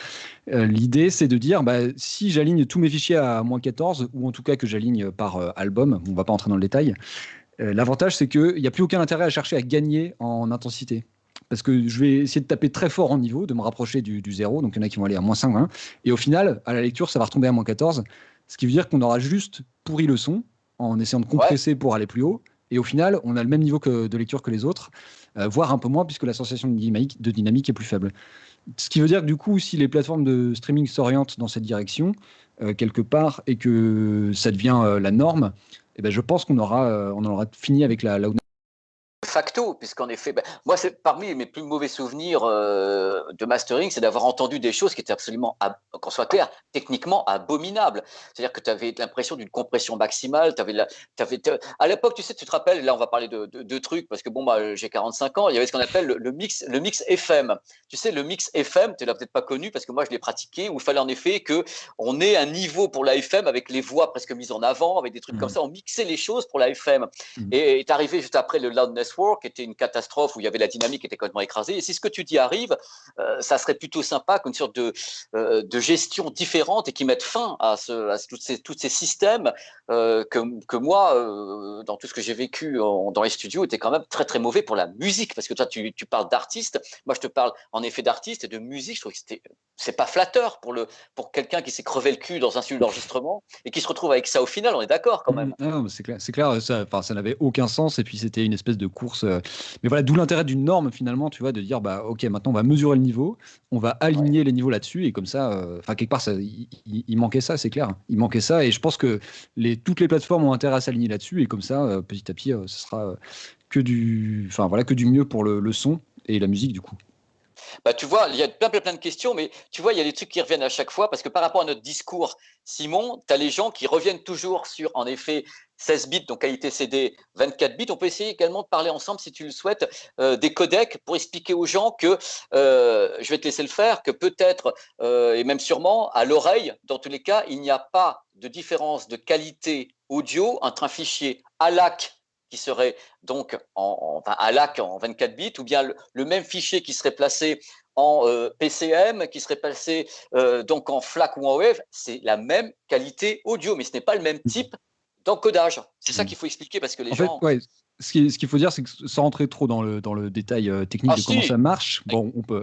L'idée, c'est de dire, si j'aligne tous mes fichiers à -14, ou en tout cas que j'aligne par album, on ne va pas entrer dans le détail, l'avantage, c'est qu'il n'y a plus aucun intérêt à chercher à gagner en intensité. Parce que je vais essayer de taper très fort en niveau, de me rapprocher du zéro, donc il y en a qui vont aller à -5, hein, et au final, à la lecture, ça va retomber à -14. Ce qui veut dire qu'on aura juste pourri le son en essayant de compresser pour aller plus haut. Et au final, on a le même niveau de lecture que les autres, voire un peu moins, puisque la sensation de dynamique est plus faible. Ce qui veut dire que du coup, si les plateformes de streaming s'orientent dans cette direction, quelque part, et que ça devient la norme, je pense qu'on aura fini avec la Facto, puisqu'en effet, moi, c'est parmi mes plus mauvais souvenirs de mastering, c'est d'avoir entendu des choses qui étaient absolument, qu'on soit clair, techniquement abominables. C'est-à-dire que tu avais l'impression d'une compression maximale. À l'époque, tu te rappelles, là, on va parler de trucs, parce que bon, j'ai 45 ans, il y avait ce qu'on appelle le mix FM. Tu sais, le mix FM, tu l'as peut-être pas connu, parce que moi, je l'ai pratiqué, où il fallait en effet qu'on ait un niveau pour la FM avec les voix presque mises en avant, avec des trucs comme ça. On mixait les choses pour la FM. Et est arrivé juste après le Loudness War, qui était une catastrophe où il y avait la dynamique qui était complètement écrasée. Et si ce que tu dis arrive, ça serait plutôt sympa qu'une sorte de gestion différente et qui mette fin à tous ces systèmes que moi, dans tout ce que j'ai vécu dans les studios, étaient quand même très très mauvais pour la musique. Parce que toi, tu parles d'artiste, moi je te parle en effet d'artiste et de musique. Je trouve que c'est pas flatteur pour quelqu'un qui s'est crevé le cul dans un studio d'enregistrement et qui se retrouve avec ça au final. On est d'accord quand même. Non, c'est clair, ça n'avait aucun sens et puis c'était une espèce de course source. Mais voilà, d'où l'intérêt d'une norme finalement, tu vois, de dire bah ok, maintenant on va mesurer le niveau, on va aligner les niveaux là-dessus et comme ça, enfin quelque part, il manquait ça, c'est clair. Il manquait ça et je pense que toutes les plateformes ont intérêt à s'aligner là-dessus et comme ça, petit à petit, ce sera enfin voilà, que du mieux pour le son et la musique du coup. Bah, tu vois, il y a plein de questions, mais tu vois, il y a des trucs qui reviennent à chaque fois parce que par rapport à notre discours, Simon, tu as les gens qui reviennent toujours sur, en effet, 16 bits, donc qualité CD, 24 bits. On peut essayer également de parler ensemble, si tu le souhaites, des codecs pour expliquer aux gens que, je vais te laisser le faire, que peut-être, et même sûrement, à l'oreille, dans tous les cas, il n'y a pas de différence de qualité audio entre un fichier ALAC qui serait donc enfin, ALAC en 24 bits, ou bien le même fichier qui serait placé en PCM, qui serait placé donc en FLAC ou en WAV, c'est la même qualité audio, mais ce n'est pas le même type d'encodage. C'est ça qu'il faut expliquer parce que les En fait, gens. ouais, ce qu'il faut dire, c'est que sans rentrer trop dans le détail technique Ah de comment ça si, marche, bon, on peut,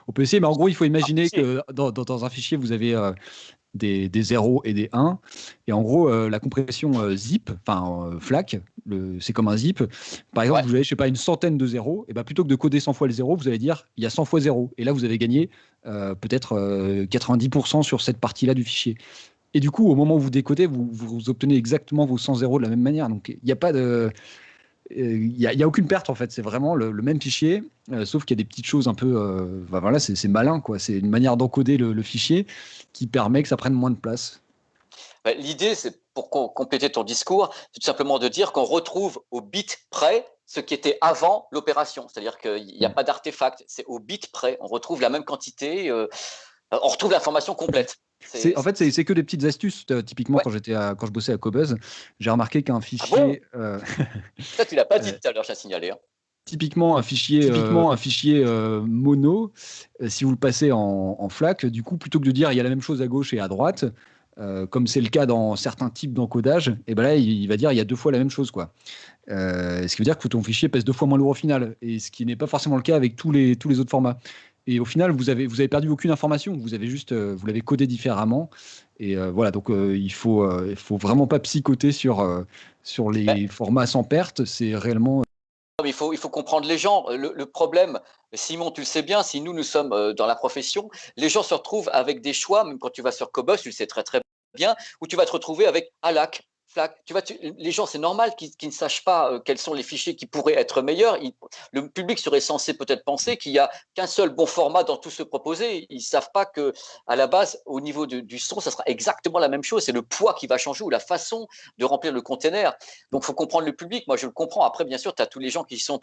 on peut essayer, mais en gros, il faut imaginer si. que dans un fichier, vous avez des 0 et des 1. Et en gros, la compression zip, enfin FLAC, c'est comme un zip. Par exemple, Ouais. vous avez, je sais pas, une centaine de zéros, et ben plutôt que de coder 100 fois le zéro, vous allez dire il y a 100 fois 0. Et là, vous avez gagné peut-être 90% sur cette partie-là du fichier. Et du coup, au moment où vous décodez, vous obtenez exactement vos 100 zéros de la même manière. Donc, il n'y a pas de. Il y a aucune perte en fait, c'est vraiment le même fichier, sauf qu'il y a des petites choses un peu, bah, voilà, c'est malin quoi, c'est une manière d'encoder le fichier qui permet que ça prenne moins de place. L'idée, c'est pour compléter ton discours, c'est tout simplement de dire qu'on retrouve au bit près ce qui était avant l'opération. C'est-à-dire qu'il n'y a pas d'artefact, c'est au bit près. On retrouve la même quantité, on retrouve l'information complète. En fait, c'est que des petites astuces. Typiquement, Ouais. quand je bossais à Cobuzz, j'ai remarqué qu'un Ah bon? fichier, Ça, tu l'as pas dit euh, tout à l'heure, j'ai signalé. Hein. typiquement un fichier mono, si vous le passez en FLAC, du coup, plutôt que de dire il y a la même chose à gauche et à droite, comme c'est le cas dans certains types d'encodage, et ben là, il va dire il y a deux fois la même chose, quoi. Ce qui veut dire que ton fichier pèse deux fois moins lourd au final, et ce qui n'est pas forcément le cas avec tous les autres formats. Et au final, vous avez perdu aucune information, vous avez juste, vous l'avez codé différemment. Et voilà, donc il faut vraiment pas psychoter sur Ben, les formats sans perte. C'est réellement. mais il faut comprendre les gens. Le problème, Simon, tu le sais bien, si nous sommes dans la profession, les gens se retrouvent avec des choix, même quand tu vas sur Cobos, tu le sais très très bien, où tu vas te retrouver avec ALAC, FLAC. Les gens, c'est normal qu'ils ne sachent pas quels sont les fichiers qui pourraient être meilleurs. Le public serait censé peut-être penser qu'il n'y a qu'un seul bon format dans tout ce proposé. Ils ne savent pas que à la base, au niveau du son, ça sera exactement la même chose. C'est le poids qui va changer ou la façon de remplir le container. Donc, il faut comprendre le public. Moi, je le comprends. Après, bien sûr, tu as tous les gens qui sont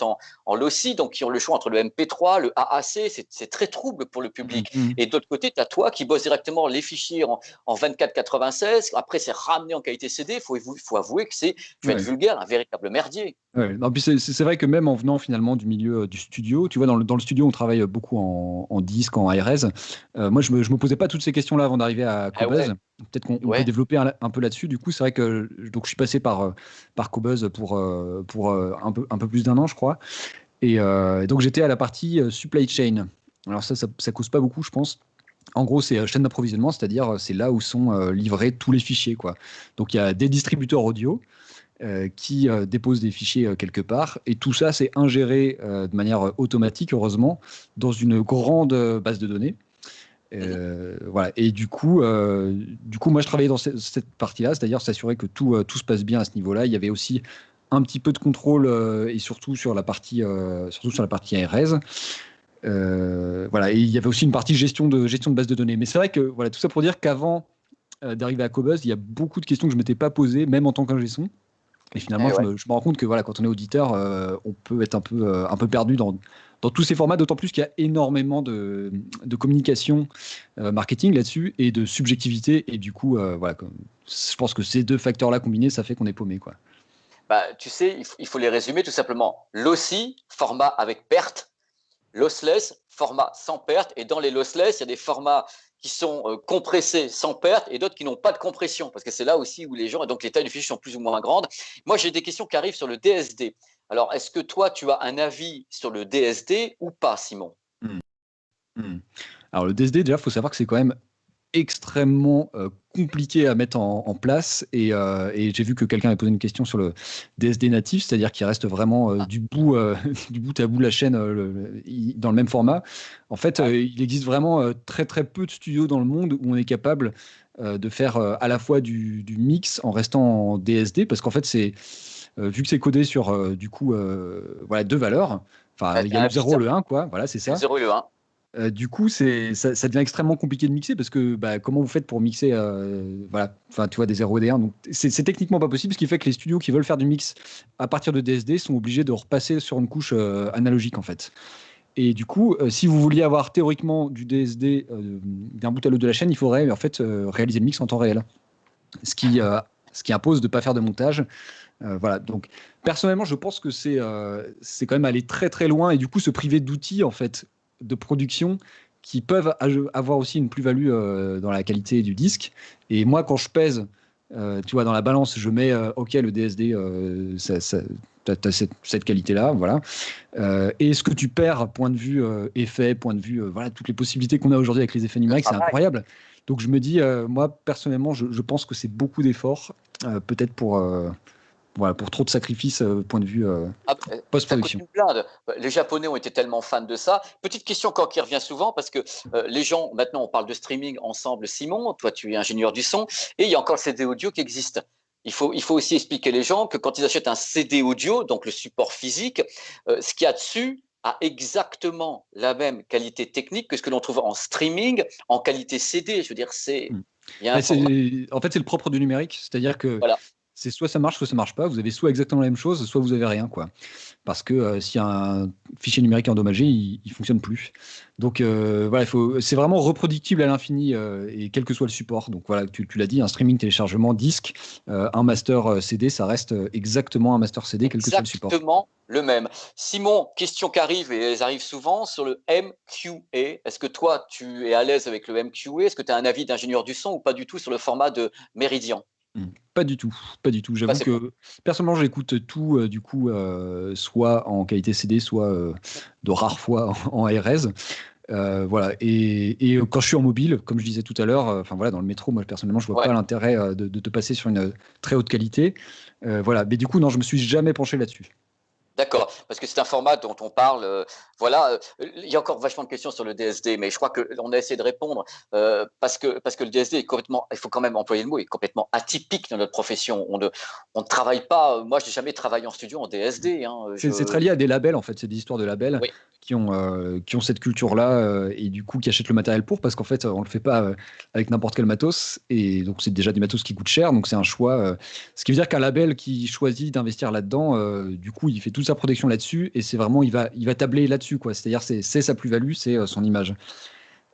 en LOSI, donc qui ont le choix entre le MP3, le AAC. C'est très trouble pour le public. Et de l'autre côté, tu as toi qui bosses directement les fichiers en 24,96. Après, c'est ramené en qualité CD. Il faut avouer que c'est, je vais être Ouais. vulgaire, un véritable merdier. Ouais. Non, puis c'est vrai que même en venant finalement du milieu du studio, tu vois, dans le studio, on travaille beaucoup en disque, en hi-res. Moi, je me posais pas toutes ces questions-là avant d'arriver à Ah ouais, Cobuzz. Peut-être qu'on peut ouais. développer un peu là-dessus. Du coup, c'est vrai que donc, je suis passé par Cobuzz pour un peu plus d'un an, je crois. Et donc, j'étais à la partie supply chain. Alors ça cause pas beaucoup, je pense. En gros, c'est chaîne d'approvisionnement, c'est-à-dire c'est là où sont livrés tous les fichiers, quoi. Donc, il y a des distributeurs audio qui déposent des fichiers quelque part. Et tout ça, c'est ingéré de manière automatique, heureusement, dans une grande base de données. Mhm. Voilà. Et du coup, moi, je travaillais dans cette partie-là, c'est-à-dire s'assurer que tout se passe bien à ce niveau-là. Il y avait aussi un petit peu de contrôle et surtout sur la partie ARS. Voilà. Et il y avait aussi une partie gestion de base de données. Mais c'est vrai que voilà, tout ça pour dire qu'avant d'arriver à Cobuzz, il y a beaucoup de questions que je ne m'étais pas posées, même en tant qu'ingé son. Et finalement, Eh je ouais. me, je me rends compte que voilà, quand on est auditeur, on peut être un peu perdu dans tous ces formats, d'autant plus qu'il y a énormément de communication marketing là-dessus et de subjectivité. Et du coup, voilà, je pense que ces deux facteurs-là combinés, ça fait qu'on est paumé, quoi. Bah, tu sais, il faut les résumer tout simplement. Lossi, format avec perte. Lossless, format sans perte. Et dans les lossless, il y a des formats qui sont compressés sans perte et d'autres qui n'ont pas de compression. Parce que c'est là aussi où les gens, et donc les tailles du fichier sont plus ou moins grandes. Moi, j'ai des questions qui arrivent sur le DSD. Alors, est-ce que toi, tu as un avis sur le DSD ou pas, Simon? Hmm. Hmm. Alors le DSD, déjà, il faut savoir que c'est quand même extrêmement compliqué à mettre en place et j'ai vu que quelqu'un avait posé une question sur le DSD natif, c'est-à-dire qu'il reste vraiment du bout du bout à bout de la chaîne dans le même format. En fait, il existe vraiment très très peu de studios dans le monde où on est capable de faire à la fois du mix en restant en DSD, parce qu'en fait c'est vu que c'est codé sur du coup voilà, deux valeurs, enfin il y a le 0 le 1 quoi, voilà c'est ça. Le 0 et le 1. Du coup, ça devient extrêmement compliqué de mixer parce que bah, comment vous faites pour mixer voilà, enfin, tu vois, des 0 et des 1. Donc, c'est techniquement pas possible, ce qui fait que les studios qui veulent faire du mix à partir de DSD sont obligés de repasser sur une couche analogique en fait. Et du coup, si vous vouliez avoir théoriquement du DSD d'un bout à l'autre de la chaîne, il faudrait en fait réaliser le mix en temps réel, ce qui impose de ne pas faire de montage. Voilà, donc personnellement, je pense que c'est quand même aller très très loin et du coup se priver d'outils en fait de production qui peuvent avoir aussi une plus-value dans la qualité du disque. Et moi, quand je pèse, tu vois, dans la balance, je mets OK, le DSD, t'as cette qualité-là, voilà. Et ce que tu perds, point de vue effet, point de vue, voilà, toutes les possibilités qu'on a aujourd'hui avec les effets numériques, c'est incroyable. Donc je me dis, moi personnellement, je pense que c'est beaucoup d'efforts, peut-être voilà, pour trop de sacrifices point de vue post-production. Les Japonais ont été tellement fans de ça. Petite question encore qui revient souvent, parce que les gens, maintenant on parle de streaming ensemble, Simon, toi tu es ingénieur du son, et il y a encore le CD audio qui existe. Il faut aussi expliquer les gens que quand ils achètent un CD audio, donc le support physique, ce qu'il y a dessus a exactement la même qualité technique que ce que l'on trouve en streaming, en qualité CD. Je veux dire, en fait, c'est le propre du numérique, c'est-à-dire que voilà. C'est soit ça marche pas. Vous avez soit exactement la même chose, soit vous avez rien, quoi. Parce que si un fichier numérique est endommagé, il fonctionne plus. Donc voilà, c'est vraiment reproductible à l'infini et quel que soit le support. Donc voilà, tu l'as dit, un streaming, téléchargement, disque, un master CD, ça reste exactement un master CD, quel que soit le support. Exactement le même. Simon, question qui arrive, et elles arrivent souvent, sur le MQA. Est-ce que toi, tu es à l'aise avec le MQA? Est-ce que tu as un avis d'ingénieur du son ou pas du tout sur le format de Meridian? Pas du tout, pas du tout. J'avoue que personnellement, j'écoute tout du coup, soit en qualité CD, soit de rares fois en RS. Voilà. Et quand je suis en mobile, comme je disais tout à l'heure, enfin voilà, dans le métro, moi personnellement, je vois pas l'intérêt de te passer sur une très haute qualité. Voilà. Mais du coup, non, je me suis jamais penché là-dessus. D'accord, parce que c'est un format dont on parle. Voilà, il y a encore vachement de questions sur le DSD, mais je crois qu'on a essayé de répondre parce que le DSD est complètement, il faut quand même employer le mot, est complètement atypique dans notre profession. On ne travaille pas. Moi, je n'ai jamais travaillé en studio en DSD. Hein, c'est très lié à des labels en fait, c'est des histoires de labels qui ont cette culture-là et du coup qui achètent le matériel parce qu'en fait on le fait pas avec n'importe quel matos et donc c'est déjà des matos qui coûtent cher, donc c'est un choix. Ce qui veut dire qu'un label qui choisit d'investir là-dedans, du coup il fait toute sa production là-dessus et c'est vraiment il va tabler là-dessus quoi. C'est-à-dire c'est sa plus-value, c'est son image.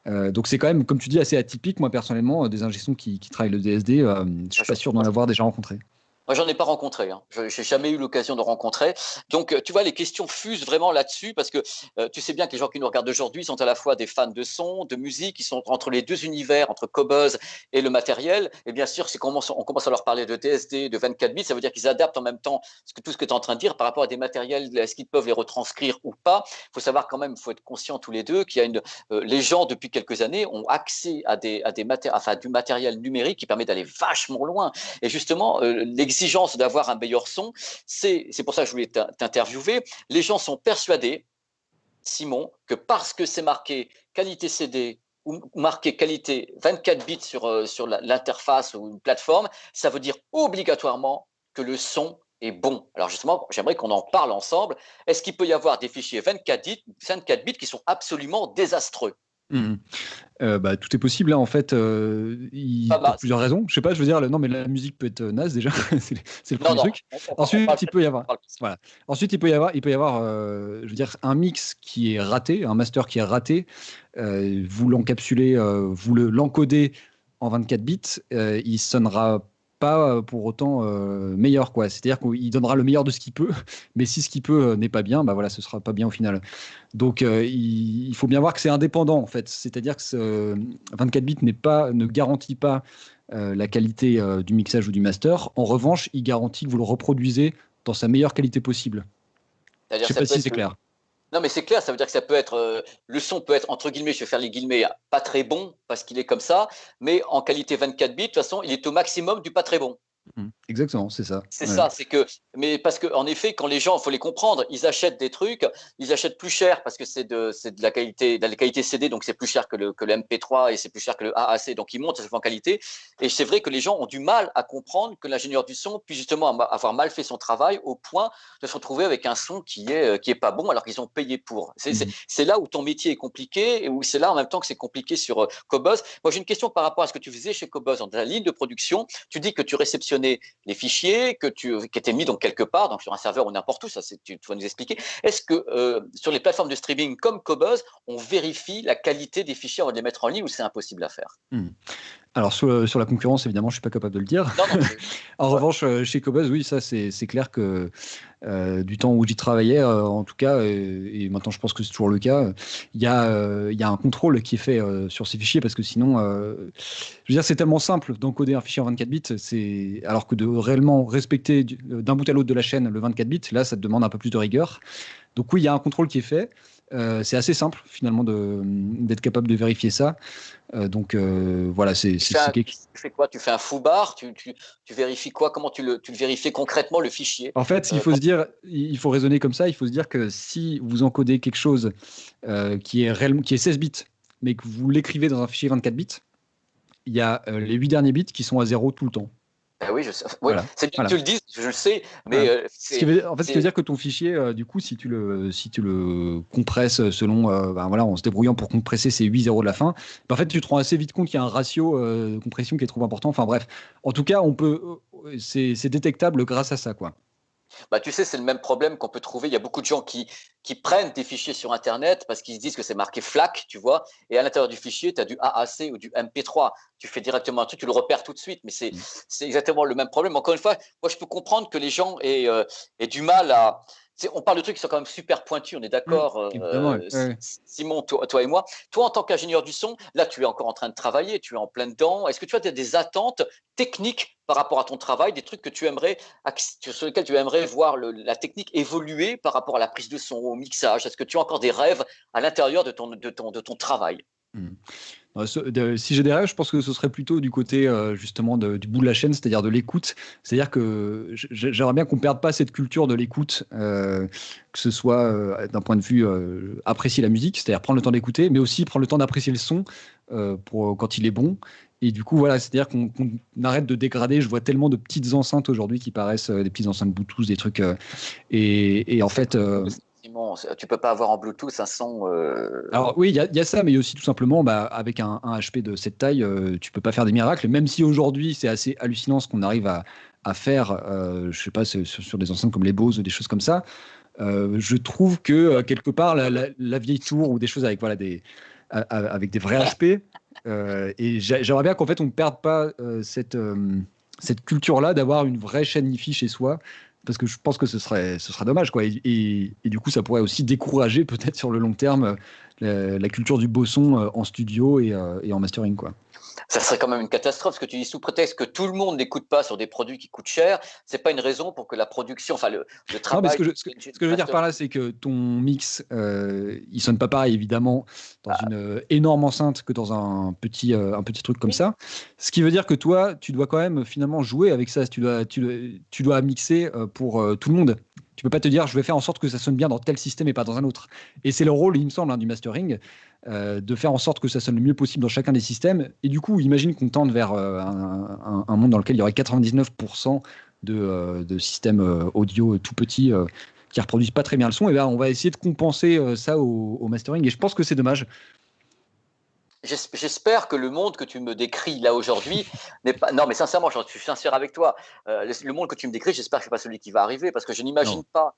Donc c'est quand même, comme tu dis, assez atypique. Moi personnellement, des ingé sons qui travaillent le DSD, je suis pas sûr d'en avoir déjà rencontré. Moi, j'en ai pas rencontré. Hein. Je n'ai jamais eu l'occasion de rencontrer. Donc, tu vois, les questions fusent vraiment là-dessus parce que tu sais bien que les gens qui nous regardent aujourd'hui sont à la fois des fans de son, de musique, ils sont entre les deux univers, entre Cobuzz et le matériel. Et bien sûr, on commence à leur parler de DSD, de 24 bits, ça veut dire qu'ils adaptent en même temps tout ce que tu es en train de dire par rapport à des matériels, est-ce qu'ils peuvent les retranscrire ou pas. Il faut savoir quand même, il faut être conscient tous les deux qu'il y a les gens, depuis quelques années, ont accès à du matériel numérique qui permet d'aller vachement loin. Et justement, l'exigence d'avoir un meilleur son, c'est pour ça que je voulais t'interviewer. Les gens sont persuadés, Simon, que parce que c'est marqué qualité CD ou marqué qualité 24 bits sur l'interface ou une plateforme, ça veut dire obligatoirement que le son est bon. Alors justement, j'aimerais qu'on en parle ensemble. Est-ce qu'il peut y avoir des fichiers 24 bits qui sont absolument désastreux? Bah, tout est possible là en fait, pour plusieurs raisons. Je sais pas, je veux dire, non mais la musique peut être naze déjà, c'est le premier truc. Ensuite, il peut y avoir, voilà. Ensuite, il peut y avoir, je veux dire, un mix qui est raté, un master qui est raté. Vous l'encapsulez, vous l'encodez en 24 bits, il sonnera pas pour autant meilleur quoi. C'est-à-dire qu'il donnera le meilleur de ce qu'il peut, mais si ce qu'il peut n'est pas bien, bah voilà, ce sera pas bien au final. Donc il faut bien voir que c'est indépendant en fait. C'est-à-dire que 24 bits ne garantit pas la qualité du mixage ou du master. En revanche, il garantit que vous le reproduisez dans sa meilleure qualité possible. Je sais pas si c'est clair. Non, mais c'est clair, ça veut dire que ça peut être, le son peut être, entre guillemets, je vais faire les guillemets, pas très bon, parce qu'il est comme ça, mais en qualité 24 bits, de toute façon, il est au maximum du pas très bon. Exactement, c'est ça. C'est Ouais. ça, c'est que, mais parce que en effet, quand les gens, il faut les comprendre, ils achètent des trucs, ils achètent plus cher parce que c'est de la qualité CD, donc c'est plus cher que le MP3 et c'est plus cher que le AAC, donc ils montent à chaque fois en qualité. Et c'est vrai que les gens ont du mal à comprendre que l'ingénieur du son puisse justement avoir mal fait son travail au point de se retrouver avec un son qui est pas bon alors qu'ils ont payé pour. Mhm. C'est là où ton métier est compliqué et où c'est là en même temps que c'est compliqué sur Cobuzz. Moi, j'ai une question par rapport à ce que tu faisais chez Cobuzz dans ta ligne de production. Tu dis que tu réceptionnais les fichiers qui étaient mis donc quelque part, donc sur un serveur ou n'importe où, ça tu vas nous expliquer. Est-ce que sur les plateformes de streaming comme Cobuzz, on vérifie la qualité des fichiers avant de les mettre en ligne ou c'est impossible à faire? Alors sur la concurrence, évidemment, je suis pas capable de le dire. Non, non, En voilà. revanche, chez Cobuzz, oui, ça c'est clair que du temps où j'y travaillais, en tout cas, et maintenant je pense que c'est toujours le cas, il y a un contrôle qui est fait sur ces fichiers parce que sinon, je veux dire, c'est tellement simple d'encoder un fichier en 24 bits, alors que de réellement respecter d'un bout à l'autre de la chaîne le 24 bits, là, ça te demande un peu plus de rigueur. Donc oui, il y a un contrôle qui est fait. C'est assez simple finalement d'être capable de vérifier ça. Voilà, Tu fais quoi? Tu fais un foobar? Tu vérifies quoi? Comment tu le vérifies concrètement le fichier? En fait, il faut se dire, il faut raisonner comme ça. Il faut se dire que si vous encodez quelque chose qui est 16 bits, mais que vous l'écrivez dans un fichier 24 bits, il y a les 8 derniers bits qui sont à zéro tout le temps. Oui, oui, Voilà. c'est bien que Voilà. tu le dises, je le sais, Voilà. mais En fait, ce qui veut dire que ton fichier, du coup, si tu le compresses selon, ben voilà, en se débrouillant pour compresser ces 8 zéros de la fin, ben en fait, tu te rends assez vite compte qu'il y a un ratio de compression qui est trop important. Enfin bref, en tout cas, c'est détectable grâce à ça, quoi. bah, tu sais, c'est le même problème qu'on peut trouver. Il y a beaucoup de gens qui prennent des fichiers sur Internet parce qu'ils se disent que c'est marqué FLAC, tu vois, et à l'intérieur du fichier, tu as du AAC ou du MP3. Tu fais directement un truc, tu le repères tout de suite, mais c'est exactement le même problème. Encore une fois, moi, je peux comprendre que les gens aient du mal à. On parle de trucs qui sont quand même super pointus, on est d'accord, Évidemment, ouais. Ouais. Simon, toi et moi. Toi, en tant qu'ingénieur du son, là, tu es encore en train de travailler, tu es en plein dedans. Est-ce que tu as des attentes techniques par rapport à ton travail, des trucs que tu aimerais, sur lesquels tu aimerais voir la technique évoluer par rapport à la prise de son, au mixage? Est-ce que tu as encore des rêves à l'intérieur de ton travail? Mm. Si j'ai des rêves, je pense que ce serait plutôt du côté justement du bout de la chaîne, c'est-à-dire de l'écoute. C'est-à-dire que j'aimerais bien qu'on perde pas cette culture de l'écoute, que ce soit d'un point de vue apprécier la musique, c'est-à-dire prendre le temps d'écouter, mais aussi prendre le temps d'apprécier le son pour quand il est bon. Et du coup, voilà, c'est-à-dire qu'on arrête de dégrader. Je vois tellement de petites enceintes aujourd'hui qui paraissent des petites enceintes Bluetooth, des trucs. Et en fait, Simon, tu peux pas avoir en Bluetooth un son. alors oui, il y a ça, mais il y a aussi tout simplement, bah, avec un HP de cette taille, tu peux pas faire des miracles, même si aujourd'hui c'est assez hallucinant ce qu'on arrive à faire, je sais pas, sur des enceintes comme les Bose ou des choses comme ça. Je trouve que quelque part, la vieille tour ou des choses avec, voilà, avec des vrais HP, et j'aimerais bien qu'en fait on ne perde pas cette culture-là d'avoir une vraie chaîne hi chez soi. Parce que je pense que ce serait dommage, quoi. Et du coup, ça pourrait aussi décourager, peut-être sur le long terme, la culture du beau son en studio et en mastering, quoi. Ça serait quand même une catastrophe, ce que tu dis sous prétexte que tout le monde n'écoute pas sur des produits qui coûtent cher. C'est pas une raison pour que la production, enfin le Non, mais travail ce que je veux dire par là, c'est que ton mix, il sonne pas pareil, évidemment, dans une énorme enceinte que dans un petit truc comme ça. Ce qui veut dire que toi, tu dois quand même finalement jouer avec ça. Tu dois mixer pour tout le monde. Tu peux pas te dire, je vais faire en sorte que ça sonne bien dans tel système et pas dans un autre. Et c'est le rôle, il me semble, hein, du mastering, de faire en sorte que ça sonne le mieux possible dans chacun des systèmes. Et du coup, imagine qu'on tende vers un monde dans lequel il y aurait 99% de systèmes audio tout petits qui reproduisent pas très bien le son. Et ben, on va essayer de compenser ça au mastering. Et je pense que c'est dommage. J'espère que le monde que tu me décris là aujourd'hui n'est pas. Non, mais sincèrement, je suis sincère avec toi. Le monde que tu me décris, j'espère que ce n'est pas celui qui va arriver parce que je n'imagine Non. pas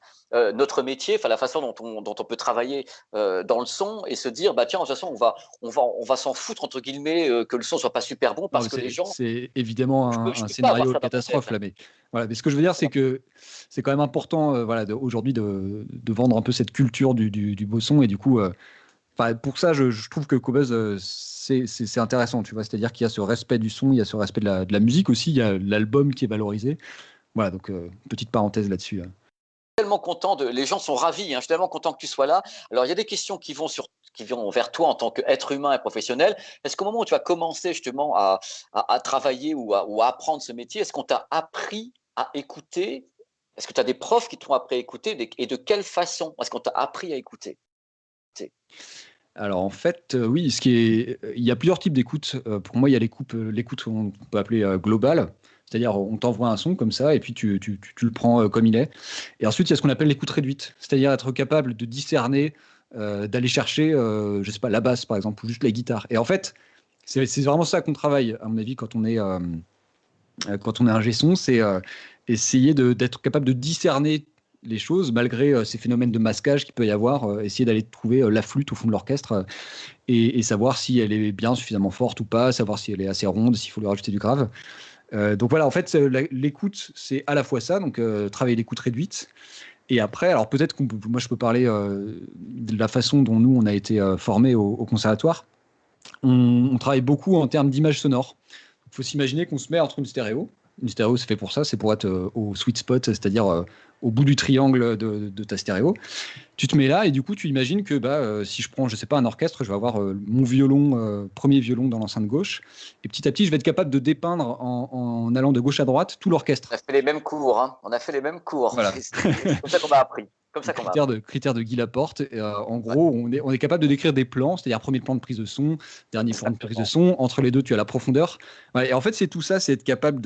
notre métier, enfin la façon dont on peut travailler dans le son et se dire, bah tiens, de toute façon, on va s'en foutre entre guillemets que le son soit pas super bon Non, parce mais que les gens. c'est évidemment Je un peux pas avoir scénario ça dans ma catastrophe tête. là, mais voilà. Mais ce que je veux dire, c'est que c'est quand même important, voilà, aujourd'hui de vendre un peu cette culture du beau son et du coup, enfin, pour ça, je trouve que Cobuzz, c'est intéressant, tu vois. C'est-à-dire qu'il y a ce respect du son, il y a ce respect de la musique aussi, il y a l'album qui est valorisé. Voilà, donc petite parenthèse là-dessus. tellement content les gens sont ravis, hein, je suis tellement content que tu sois là. Alors, il y a des questions qui vont vers toi en tant qu'être humain et professionnel. Est-ce qu'au moment où tu as commencé justement à travailler ou à apprendre ce métier, est-ce qu'on t'a appris à écouter? Est-ce que tu as des profs qui t'ont appris à écouter et de quelle façon est-ce qu'on t'a appris à écouter? Alors en fait, oui, il y a plusieurs types d'écoute. Pour moi, il y a l'écoute qu'on peut appeler globale, c'est-à-dire on t'envoie un son comme ça et puis tu le prends comme il est. Et ensuite, il y a ce qu'on appelle l'écoute réduite, c'est-à-dire être capable de discerner, d'aller chercher, je sais pas, la basse par exemple ou juste la guitare. Et en fait, c'est vraiment ça qu'on travaille, à mon avis, quand on est ingé son, c'est essayer d'être capable de discerner les choses malgré ces phénomènes de masquage qu'il peut y avoir, essayer d'aller trouver la flûte au fond de l'orchestre et savoir si elle est bien suffisamment forte ou pas, savoir si elle est assez ronde, s'il faut lui rajouter du grave. Donc voilà, en fait, l'écoute, c'est à la fois ça, donc travailler l'écoute réduite. Et après, alors peut-être moi je peux parler de la façon dont nous on a été formés au conservatoire. On travaille beaucoup en termes d'image sonore. Il faut s'imaginer qu'on se met entre une stéréo. Une stéréo, c'est fait pour ça, c'est pour être au sweet spot, c'est-à-dire au bout du triangle de ta stéréo. Tu te mets là et du coup, tu imagines que si je prends, je sais pas, un orchestre, je vais avoir mon violon, premier violon dans l'enceinte gauche. Et petit à petit, je vais être capable de dépeindre en allant de gauche à droite tout l'orchestre. On a fait les mêmes cours, hein. On a fait les mêmes cours. Voilà. C'est comme ça qu'on m'a appris. Comme ça qu'on m'a appris. Critères de Guy Laporte. En gros, on est capable de décrire des plans, c'est-à-dire premier plan de prise de son, dernier plan de prise de son. Entre les deux, tu as la profondeur. Ouais, et en fait, c'est tout ça, c'est être capable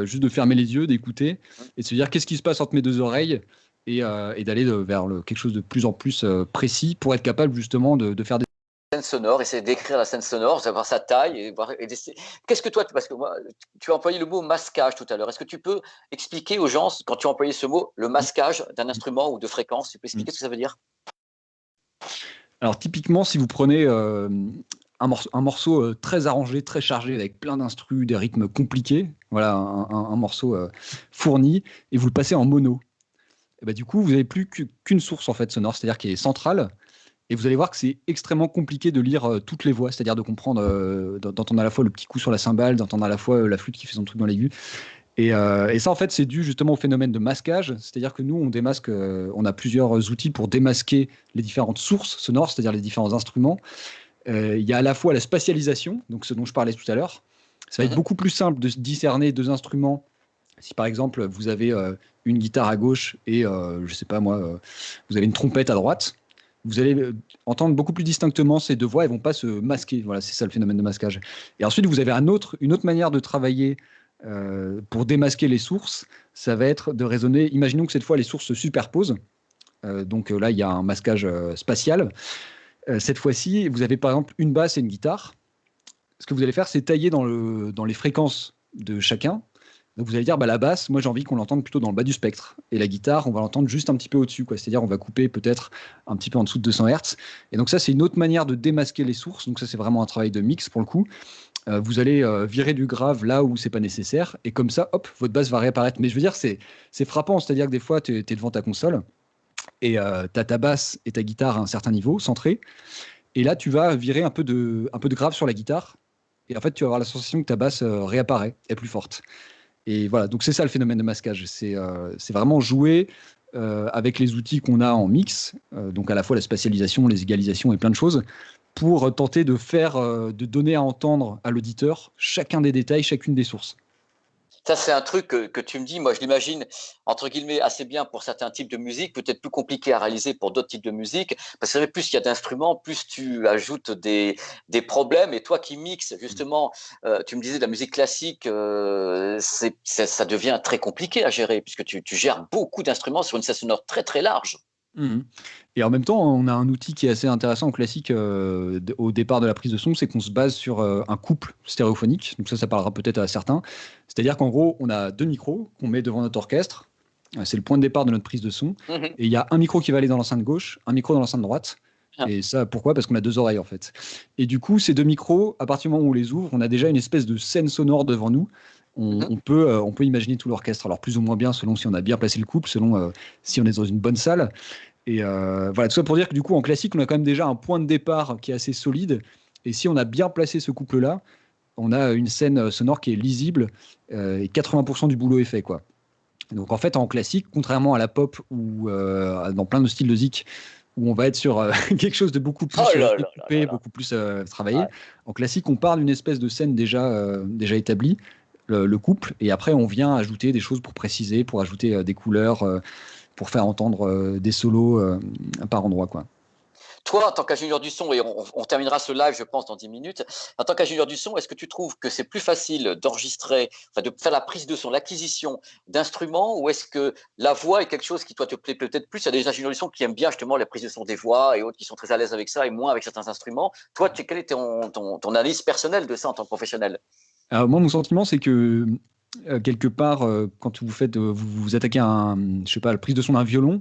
juste de fermer les yeux, d'écouter et de se dire qu'est-ce qui se passe entre mes deux oreilles et d'aller vers quelque chose de plus en plus précis pour être capable justement de faire des Scène sonore, essayer d'écrire la scène sonore, savoir sa taille et voir. Qu'est-ce que toi, parce que moi, tu as employé le mot masquage tout à l'heure. Est-ce que tu peux expliquer aux gens, quand tu as employé ce mot, le masquage d'un instrument ou de fréquence? Tu peux expliquer ce que ça veut dire? Alors typiquement, si vous prenez un morceau très arrangé, très chargé, avec plein d'instrus, des rythmes compliqués, voilà, un morceau fourni, et vous le passez en mono, et bah, du coup, vous n'avez plus qu'une source en fait sonore, c'est-à-dire qui est centrale, et vous allez voir que c'est extrêmement compliqué de lire toutes les voix, c'est-à-dire de comprendre, d'entendre à la fois le petit coup sur la cymbale, d'entendre à la fois la flûte qui fait son truc dans l'aigu. Et ça, en fait, c'est dû justement au phénomène de masquage, c'est-à-dire que nous, on démasque, on a plusieurs outils pour démasquer les différentes sources sonores, c'est-à-dire les différents instruments. Il y a à la fois la spatialisation, donc ce dont je parlais tout à l'heure. Ça va être beaucoup plus simple de discerner deux instruments. Si par exemple, vous avez une guitare à gauche et, je sais pas moi, vous avez une trompette à droite, vous allez entendre beaucoup plus distinctement ces deux voix, elles vont pas se masquer. Voilà, c'est ça le phénomène de masquage. Et ensuite, vous avez une autre manière de travailler pour démasquer les sources. Ça va être de raisonner. Imaginons que cette fois, les sources se superposent. Donc là, il y a un masquage spatial. Cette fois-ci, vous avez par exemple une basse et une guitare. Ce que vous allez faire, c'est tailler dans les fréquences de chacun. Donc vous allez dire, la basse, moi j'ai envie qu'on l'entende plutôt dans le bas du spectre. Et la guitare, on va l'entendre juste un petit peu au-dessus. C'est-à-dire on va couper peut-être un petit peu en dessous de 200 Hz. Et donc ça, c'est une autre manière de démasquer les sources. Donc ça, c'est vraiment un travail de mix pour le coup. Vous allez virer du grave là où c'est pas nécessaire. Et comme ça, hop, votre basse va réapparaître. Mais je veux dire, c'est frappant. C'est-à-dire que des fois, tu es devant ta console et tu as ta basse et ta guitare à un certain niveau, centré. Et là, tu vas virer un peu de grave sur la guitare. Et en fait, tu vas avoir la sensation que ta basse réapparaît, est plus forte. Et voilà, donc c'est ça le phénomène de masquage. C'est vraiment jouer avec les outils qu'on a en mix, donc à la fois la spatialisation, les égalisations et plein de choses, pour tenter de donner à entendre à l'auditeur chacun des détails, chacune des sources. Ça, c'est un truc que tu me dis, moi je l'imagine, entre guillemets, assez bien pour certains types de musique, peut-être plus compliqué à réaliser pour d'autres types de musique, parce que plus il y a d'instruments, plus tu ajoutes des problèmes, et toi qui mixes, justement, tu me disais de la musique classique, ça devient très compliqué à gérer, puisque tu gères beaucoup d'instruments sur une scène sonore très très large. Mmh. Et en même temps, on a un outil qui est assez intéressant en classique au départ de la prise de son, c'est qu'on se base sur un couple stéréophonique. Donc ça parlera peut-être à certains. C'est-à-dire qu'en gros, on a deux micros qu'on met devant notre orchestre. C'est le point de départ de notre prise de son. Et il y a un micro qui va aller dans l'enceinte gauche, un micro dans l'enceinte droite. Et ça, pourquoi? Parce qu'on a deux oreilles en fait. Et du coup, ces deux micros, à partir du moment où on les ouvre, on a déjà une espèce de scène sonore devant nous. On peut imaginer tout l'orchestre, alors plus ou moins bien selon si on a bien placé le couple, selon si on est dans une bonne salle. Et voilà, tout ça pour dire que du coup, en classique, on a quand même déjà un point de départ qui est assez solide. Et si on a bien placé ce couple-là, on a une scène sonore qui est lisible et 80% du boulot est fait, quoi. Donc en fait, en classique, contrairement à la pop ou dans plein de styles de zik, où on va être sur quelque chose de beaucoup Oh plus là là là là découpé, là. beaucoup plus travaillé. Ouais. En classique, on part d'une espèce de scène déjà établie, le couple, et après on vient ajouter des choses pour préciser, pour ajouter des couleurs, pour faire entendre des solos par endroit, quoi. Toi, en tant qu'ingénieur du son, et on terminera ce live, je pense, dans 10 minutes, en tant qu'ingénieur du son, est-ce que tu trouves que c'est plus facile d'enregistrer, enfin, de faire la prise de son, l'acquisition d'instruments, ou est-ce que la voix est quelque chose qui, toi, te plaît peut-être plus? Il y a des ingénieurs du son qui aiment bien justement la prise de son des voix et autres qui sont très à l'aise avec ça et moins avec certains instruments. Toi, quelle est ton analyse personnelle de ça en tant que professionnel? Alors, moi, mon sentiment, c'est que quelque part, quand vous attaquez je sais pas, la prise de son d'un violon,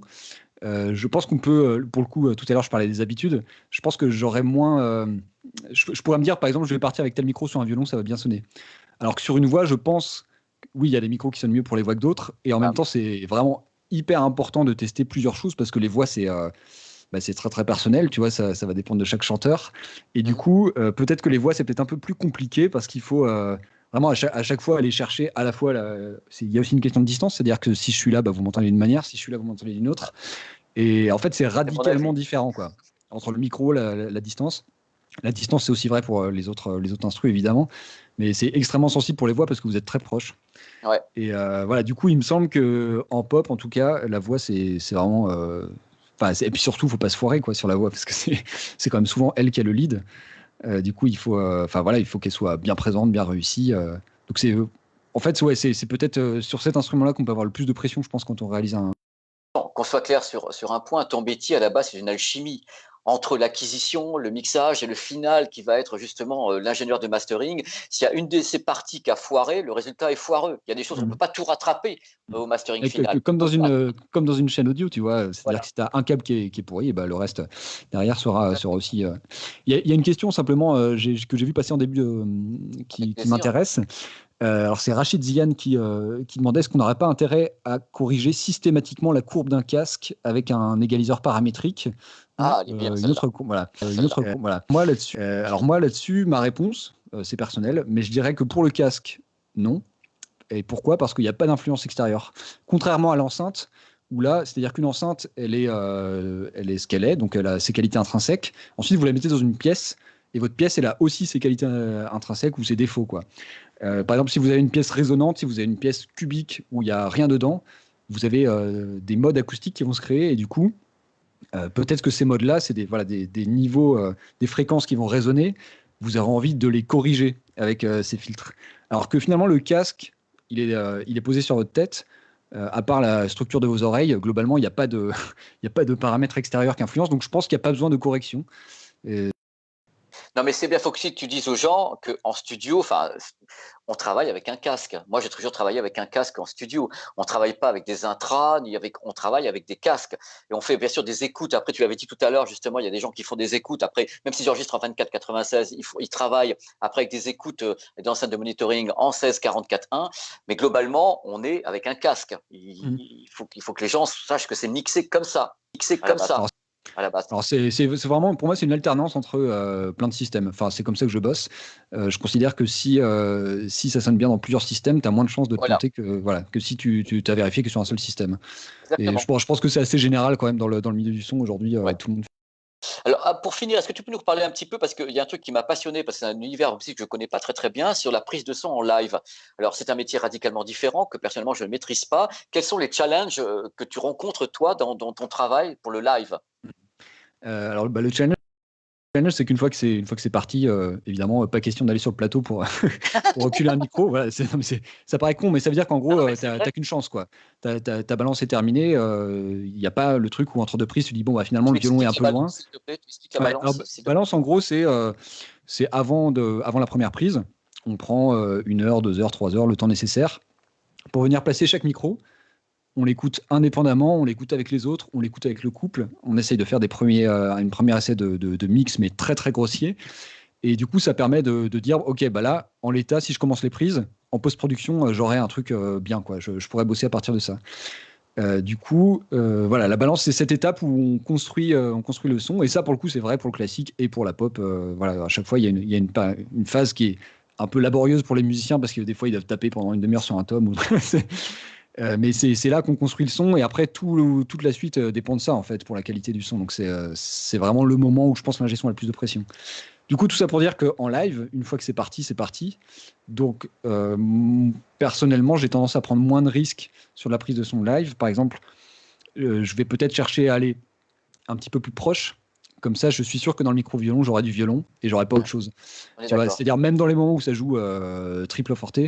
je pense qu'on peut, pour le coup, tout à l'heure, je parlais des habitudes. Je pense que j'aurais moins. Je pourrais me dire, par exemple, je vais partir avec tel micro sur un violon, ça va bien sonner. Alors que sur une voix, je pense, oui, il y a des micros qui sonnent mieux pour les voix que d'autres. Et en Ah, même temps, c'est vraiment hyper important de tester plusieurs choses parce que les voix, c'est très très personnel, tu vois, ça va dépendre de chaque chanteur. Et du mhm. coup, peut-être que les voix, c'est peut-être un peu plus compliqué parce qu'il faut vraiment à chaque fois aller chercher à la fois. Il y a aussi une question de distance, c'est-à-dire que si je suis là, bah, vous m'entendez d'une manière, si je suis là, vous m'entendez d'une autre. Et en fait, c'est C'est mon radicalement avis. différent, quoi. Entre le micro, la distance. La distance, c'est aussi vrai pour les autres instruments, évidemment. Mais c'est extrêmement sensible pour les voix parce que vous êtes très proches. Ouais. Et voilà, du coup, il me semble que en pop, en tout cas, la voix, c'est vraiment. Enfin, et puis surtout, il ne faut pas se foirer quoi, sur la voix parce que c'est quand même souvent elle qui a le lead. Du coup, enfin, voilà, il faut qu'elle soit bien présente, bien réussie. Donc, en fait, ouais, c'est peut-être sur cet instrument-là qu'on peut avoir le plus de pression, je pense, quand on réalise un. Qu'on soit clair sur un point, ton métier à la base, c'est une alchimie entre l'acquisition, le mixage et le final qui va être justement l'ingénieur de mastering. S'il y a une de ces parties qui a foiré, le résultat est foireux. Il y a des choses, on ne peut pas tout rattraper au mastering final. Comme dans une chaîne audio, tu vois. C'est-à-dire que Voilà. si tu as un câble qui est pourri, bah, le reste derrière sera aussi. Il y a une question simplement que j'ai vu passer en début Avec qui plaisir. m'intéresse. Alors, c'est Rachid Ziane qui demandait est-ce qu'on n'aurait pas intérêt à corriger systématiquement la courbe d'un casque avec un égaliseur paramétrique ou Ah, elle est bien une celle-là. autre courbe. Voilà. Celle-là. Voilà. Moi là-dessus, ma réponse, c'est personnel, mais je dirais que pour le casque, non. Et pourquoi? Parce qu'il n'y a pas d'influence extérieure. Contrairement à l'enceinte, où là, c'est-à-dire qu'une enceinte, elle est ce qu'elle est, donc elle a ses qualités intrinsèques. Ensuite, vous la mettez dans une pièce, et votre pièce, elle a aussi ses qualités intrinsèques ou ses défauts, quoi. Par exemple, si vous avez une pièce résonante, si vous avez une pièce cubique où il n'y a rien dedans, vous avez des modes acoustiques qui vont se créer, et du coup, peut-être que ces modes-là, c'est voilà, des niveaux, des fréquences qui vont résonner. Vous aurez envie de les corriger avec ces filtres. Alors que finalement, le casque, il est posé sur votre tête. À part la structure de vos oreilles, globalement, il n'y a pas de, il y a pas de paramètres extérieurs qui influencent. Donc, je pense qu'il n'y a pas besoin de correction. Et- Non, mais c'est bien, faut que tu dises aux gens qu'en studio, enfin, on travaille avec un casque. Moi, j'ai toujours travaillé avec un casque en studio. On ne travaille pas avec des intras, on travaille avec des casques. Et on fait bien sûr des écoutes. Après, tu l'avais dit tout à l'heure, justement, il y a des gens qui font des écoutes. Après, même s'ils enregistrent en 24-96, ils travaillent après avec des écoutes d'enceinte de monitoring en 16-44-1. Mais globalement, on est avec un casque. Mhm. Il faut que les gens sachent que c'est mixé comme ça. Mixé comme ça, Alors, à la base. Alors c'est vraiment, pour moi, c'est une alternance entre plein de systèmes. Enfin, c'est comme ça que je bosse. Je considère que si ça sonne bien dans plusieurs systèmes, tu as moins de chances de te Voilà, planter que si tu as vérifié que sur un seul système. Et exactement. je pense que c'est assez général quand même dans le milieu du son aujourd'hui. Ouais. Tout le monde. Alors, pour finir, est-ce que tu peux nous reparler un petit peu, parce qu'il y a un truc qui m'a passionné, parce que c'est un univers aussi que je ne connais pas très très bien, sur la prise de son en live. Alors, c'est un métier radicalement différent que personnellement je ne maîtrise pas. Quels sont les challenges que tu rencontres toi dans ton travail pour le live? Alors, bah, le challenge, c'est une fois que c'est parti, évidemment, pas question d'aller sur le plateau pour, pour reculer un micro. Voilà, non, mais ça paraît con, mais ça veut dire qu'en Non, gros, non, mais c'est t'as vrai. qu'une chance, quoi. Ta balance est terminée. Il n'y a pas le truc où entre deux prises, tu dis, bon, bah, finalement, Tu le violon est un m'expliques la peu loin. balance, s'il te plaît? Tu expliques la Ouais, alors, balance, s'il te plaît? balance, en gros, c'est avant la première prise. On prend 1 heure, 2 heures, 3 heures, le temps nécessaire pour venir placer chaque micro. On l'écoute indépendamment, on l'écoute avec les autres, on l'écoute avec le couple. On essaye de faire une première essai de mix, mais très très grossier. Et du coup, ça permet de dire, ok, bah là, en l'état, si je commence les prises, en post-production, j'aurai un truc bien, quoi. Je pourrais bosser à partir de ça. Du coup, voilà, la balance, c'est cette étape où on construit le son. Et ça, pour le coup, c'est vrai pour le classique et pour la pop. Voilà, à chaque fois, il y a une phase qui est un peu laborieuse pour les musiciens parce que des fois, ils doivent taper pendant une demi-heure sur un tome. Mais c'est là qu'on construit le son et après toute la suite dépend de ça en fait pour la qualité du son. Donc c'est vraiment le moment où je pense que l'ingé son a le plus de pression. Du coup, tout ça pour dire qu'en live, une fois que c'est parti, c'est parti. Donc personnellement, j'ai tendance à prendre moins de risques sur la prise de son live. Par exemple, je vais peut-être chercher à aller un petit peu plus proche. Comme ça, je suis sûr que dans le micro-violon, j'aurai du violon et j'aurai pas autre chose. On est Tu vois, d'accord. c'est-à-dire même dans les moments où ça joue triple forte,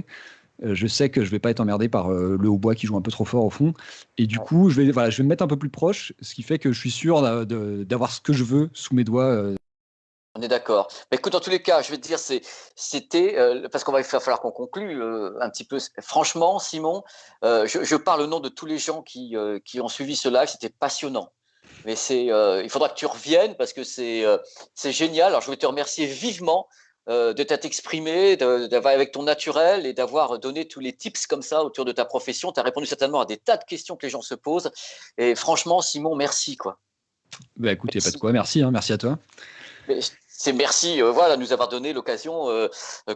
je sais que je vais pas être emmerdé par le hautbois qui joue un peu trop fort au fond. Et du Ouais. coup, je vais me mettre un peu plus proche, ce qui fait que je suis sûr d'avoir ce que je veux sous mes doigts. On est d'accord. Mais écoute, dans tous les cas, je vais te dire, c'était parce qu'on va falloir qu'on conclue un petit peu. Franchement, Simon, je parle au nom de tous les gens qui ont suivi ce live. C'était passionnant. Mais il faudra que tu reviennes parce que c'est génial. Alors, je voulais te remercier vivement de t'être exprimé, d'avoir avec ton naturel et d'avoir donné tous les tips comme ça autour de ta profession. Tu as répondu certainement à des tas de questions que les gens se posent. Et franchement, Simon, merci quoi. Bah écoute, il n'y a pas de Merci. quoi. Merci, hein, merci à toi. Mais c'est merci voilà, nous avoir donné l'occasion,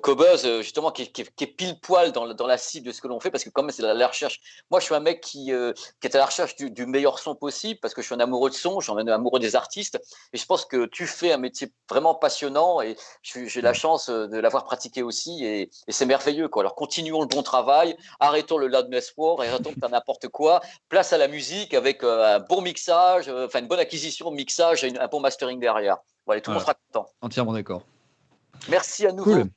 Cobuzz, justement, qui est pile poil dans la cible de ce que l'on fait, parce que quand même, c'est la recherche. Moi, je suis un mec qui est à la recherche du meilleur son possible, parce que je suis un amoureux de son, je suis un amoureux des artistes, et je pense que tu fais un métier vraiment passionnant, et j'ai la chance de l'avoir pratiqué aussi, et c'est merveilleux, quoi. Alors, continuons le bon travail, arrêtons le loudness war, et arrêtons de faire n'importe quoi, place à la musique avec un bon mixage, enfin une bonne acquisition, mixage et un bon mastering derrière. Voilà, tout le monde Voilà, sera content. entièrement d'accord. Merci à nouveau. Cool.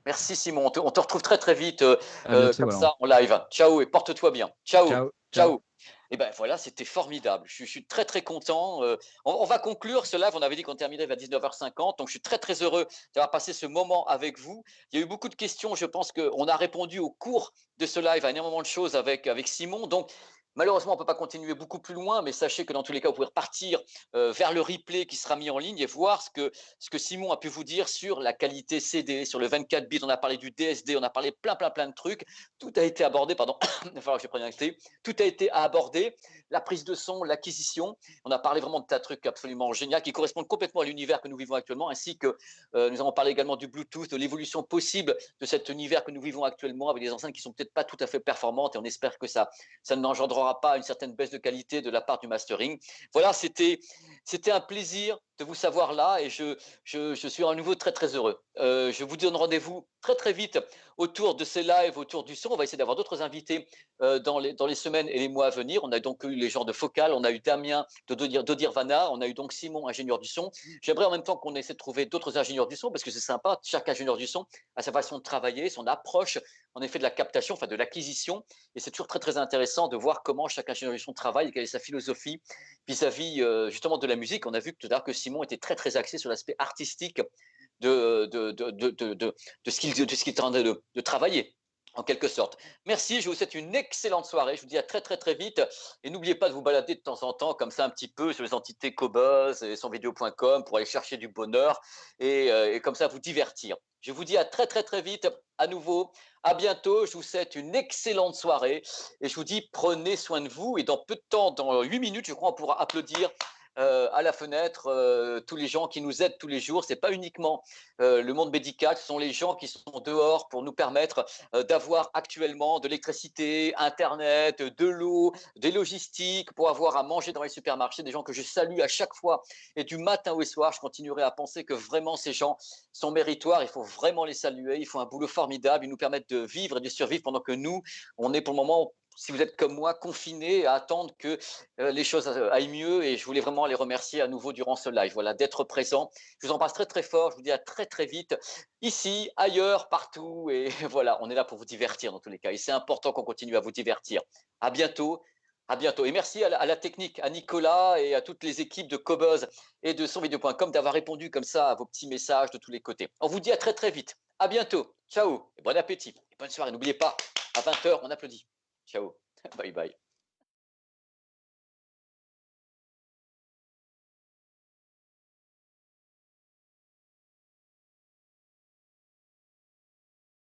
Merci Simon. On te retrouve très très vite À bientôt comme alors. ça en live. Ciao et porte-toi bien. Ciao. Ciao, ciao. Ciao. Et ben voilà, c'était formidable. Je suis très très content. On va conclure ce live. On avait dit qu'on terminerait à 19h50. Donc je suis très très heureux d'avoir passé ce moment avec vous. Il y a eu beaucoup de questions. Je pense qu'on a répondu au cours de ce live à énormément de choses avec Simon. Donc malheureusement, on ne peut pas continuer beaucoup plus loin, mais sachez que dans tous les cas, vous pouvez repartir vers le replay qui sera mis en ligne et voir ce que Simon a pu vous dire sur la qualité CD, sur le 24 bits. On a parlé du DSD, on a parlé plein de trucs. Tout a été abordé, pardon, il va falloir que je prenne un thé. Tout a été abordé, la prise de son, l'acquisition. On a parlé vraiment de tas de trucs absolument géniaux qui correspondent complètement à l'univers que nous vivons actuellement, ainsi que nous avons parlé également du Bluetooth, de l'évolution possible de cet univers que nous vivons actuellement avec des enceintes qui sont peut-être pas tout à fait performantes et on espère que ça n'engendrera pas une certaine baisse de qualité de la part du mastering. Voilà, c'était un plaisir de vous savoir là et je suis à nouveau très très heureux. Je vous donne rendez-vous très très vite autour de ces lives, autour du son. On va essayer d'avoir d'autres invités dans les semaines et les mois à venir. On a donc eu les gens de Focal, on a eu Damien d'Odirvana, on a eu donc Simon, ingénieur du son. J'aimerais en même temps qu'on essaie de trouver d'autres ingénieurs du son parce que c'est sympa. Chaque ingénieur du son a sa façon de travailler, son approche en effet de la captation, enfin de l'acquisition. Et c'est toujours très très intéressant de voir comment chaque ingénieur du son travaille et quelle est sa philosophie vis-à-vis justement de la musique. On a vu tout à l'heure que Simon était très très axé sur l'aspect artistique de ce qu'il est en train de travailler en quelque sorte. Merci, je vous souhaite une excellente soirée. Je vous dis à très très très vite. Et n'oubliez pas de vous balader de temps en temps comme ça un petit peu sur les entités Cobuzz et sonvideo.com pour aller chercher du bonheur et comme ça vous divertir. Je vous dis à très très très vite à nouveau. À bientôt. Je vous souhaite une excellente soirée et je vous dis prenez soin de vous. Et dans peu de temps, dans 8 minutes, je crois, on pourra applaudir à la fenêtre tous les gens qui nous aident tous les jours. C'est pas uniquement le monde médical, ce sont les gens qui sont dehors pour nous permettre d'avoir actuellement de l'électricité, Internet, de l'eau, des logistiques, pour avoir à manger dans les supermarchés, des gens que je salue à chaque fois. Et du matin au soir, je continuerai à penser que vraiment ces gens sont méritoires. Il faut vraiment les saluer. Ils font un boulot formidable. Ils nous permettent de vivre et de survivre pendant que nous, on est pour le moment, si vous êtes comme moi, confinés à attendre que les choses aillent mieux. Et je voulais vraiment les remercier à nouveau durant ce live. Voilà, d'être présent. Je vous embrasse très très fort. Je vous dis à très très vite. Ici, ailleurs, partout. Et voilà, on est là pour vous divertir dans tous les cas. Et c'est important qu'on continue à vous divertir. À bientôt. À bientôt. Et merci à la technique, à Nicolas et à toutes les équipes de Cobuzz et de sonvideo.com d'avoir répondu comme ça à vos petits messages de tous les côtés. On vous dit à très très vite. À bientôt. Ciao. Et bon appétit. Et bonne soirée. N'oubliez pas, à 20h, on applaudit. Ciao. Bye bye.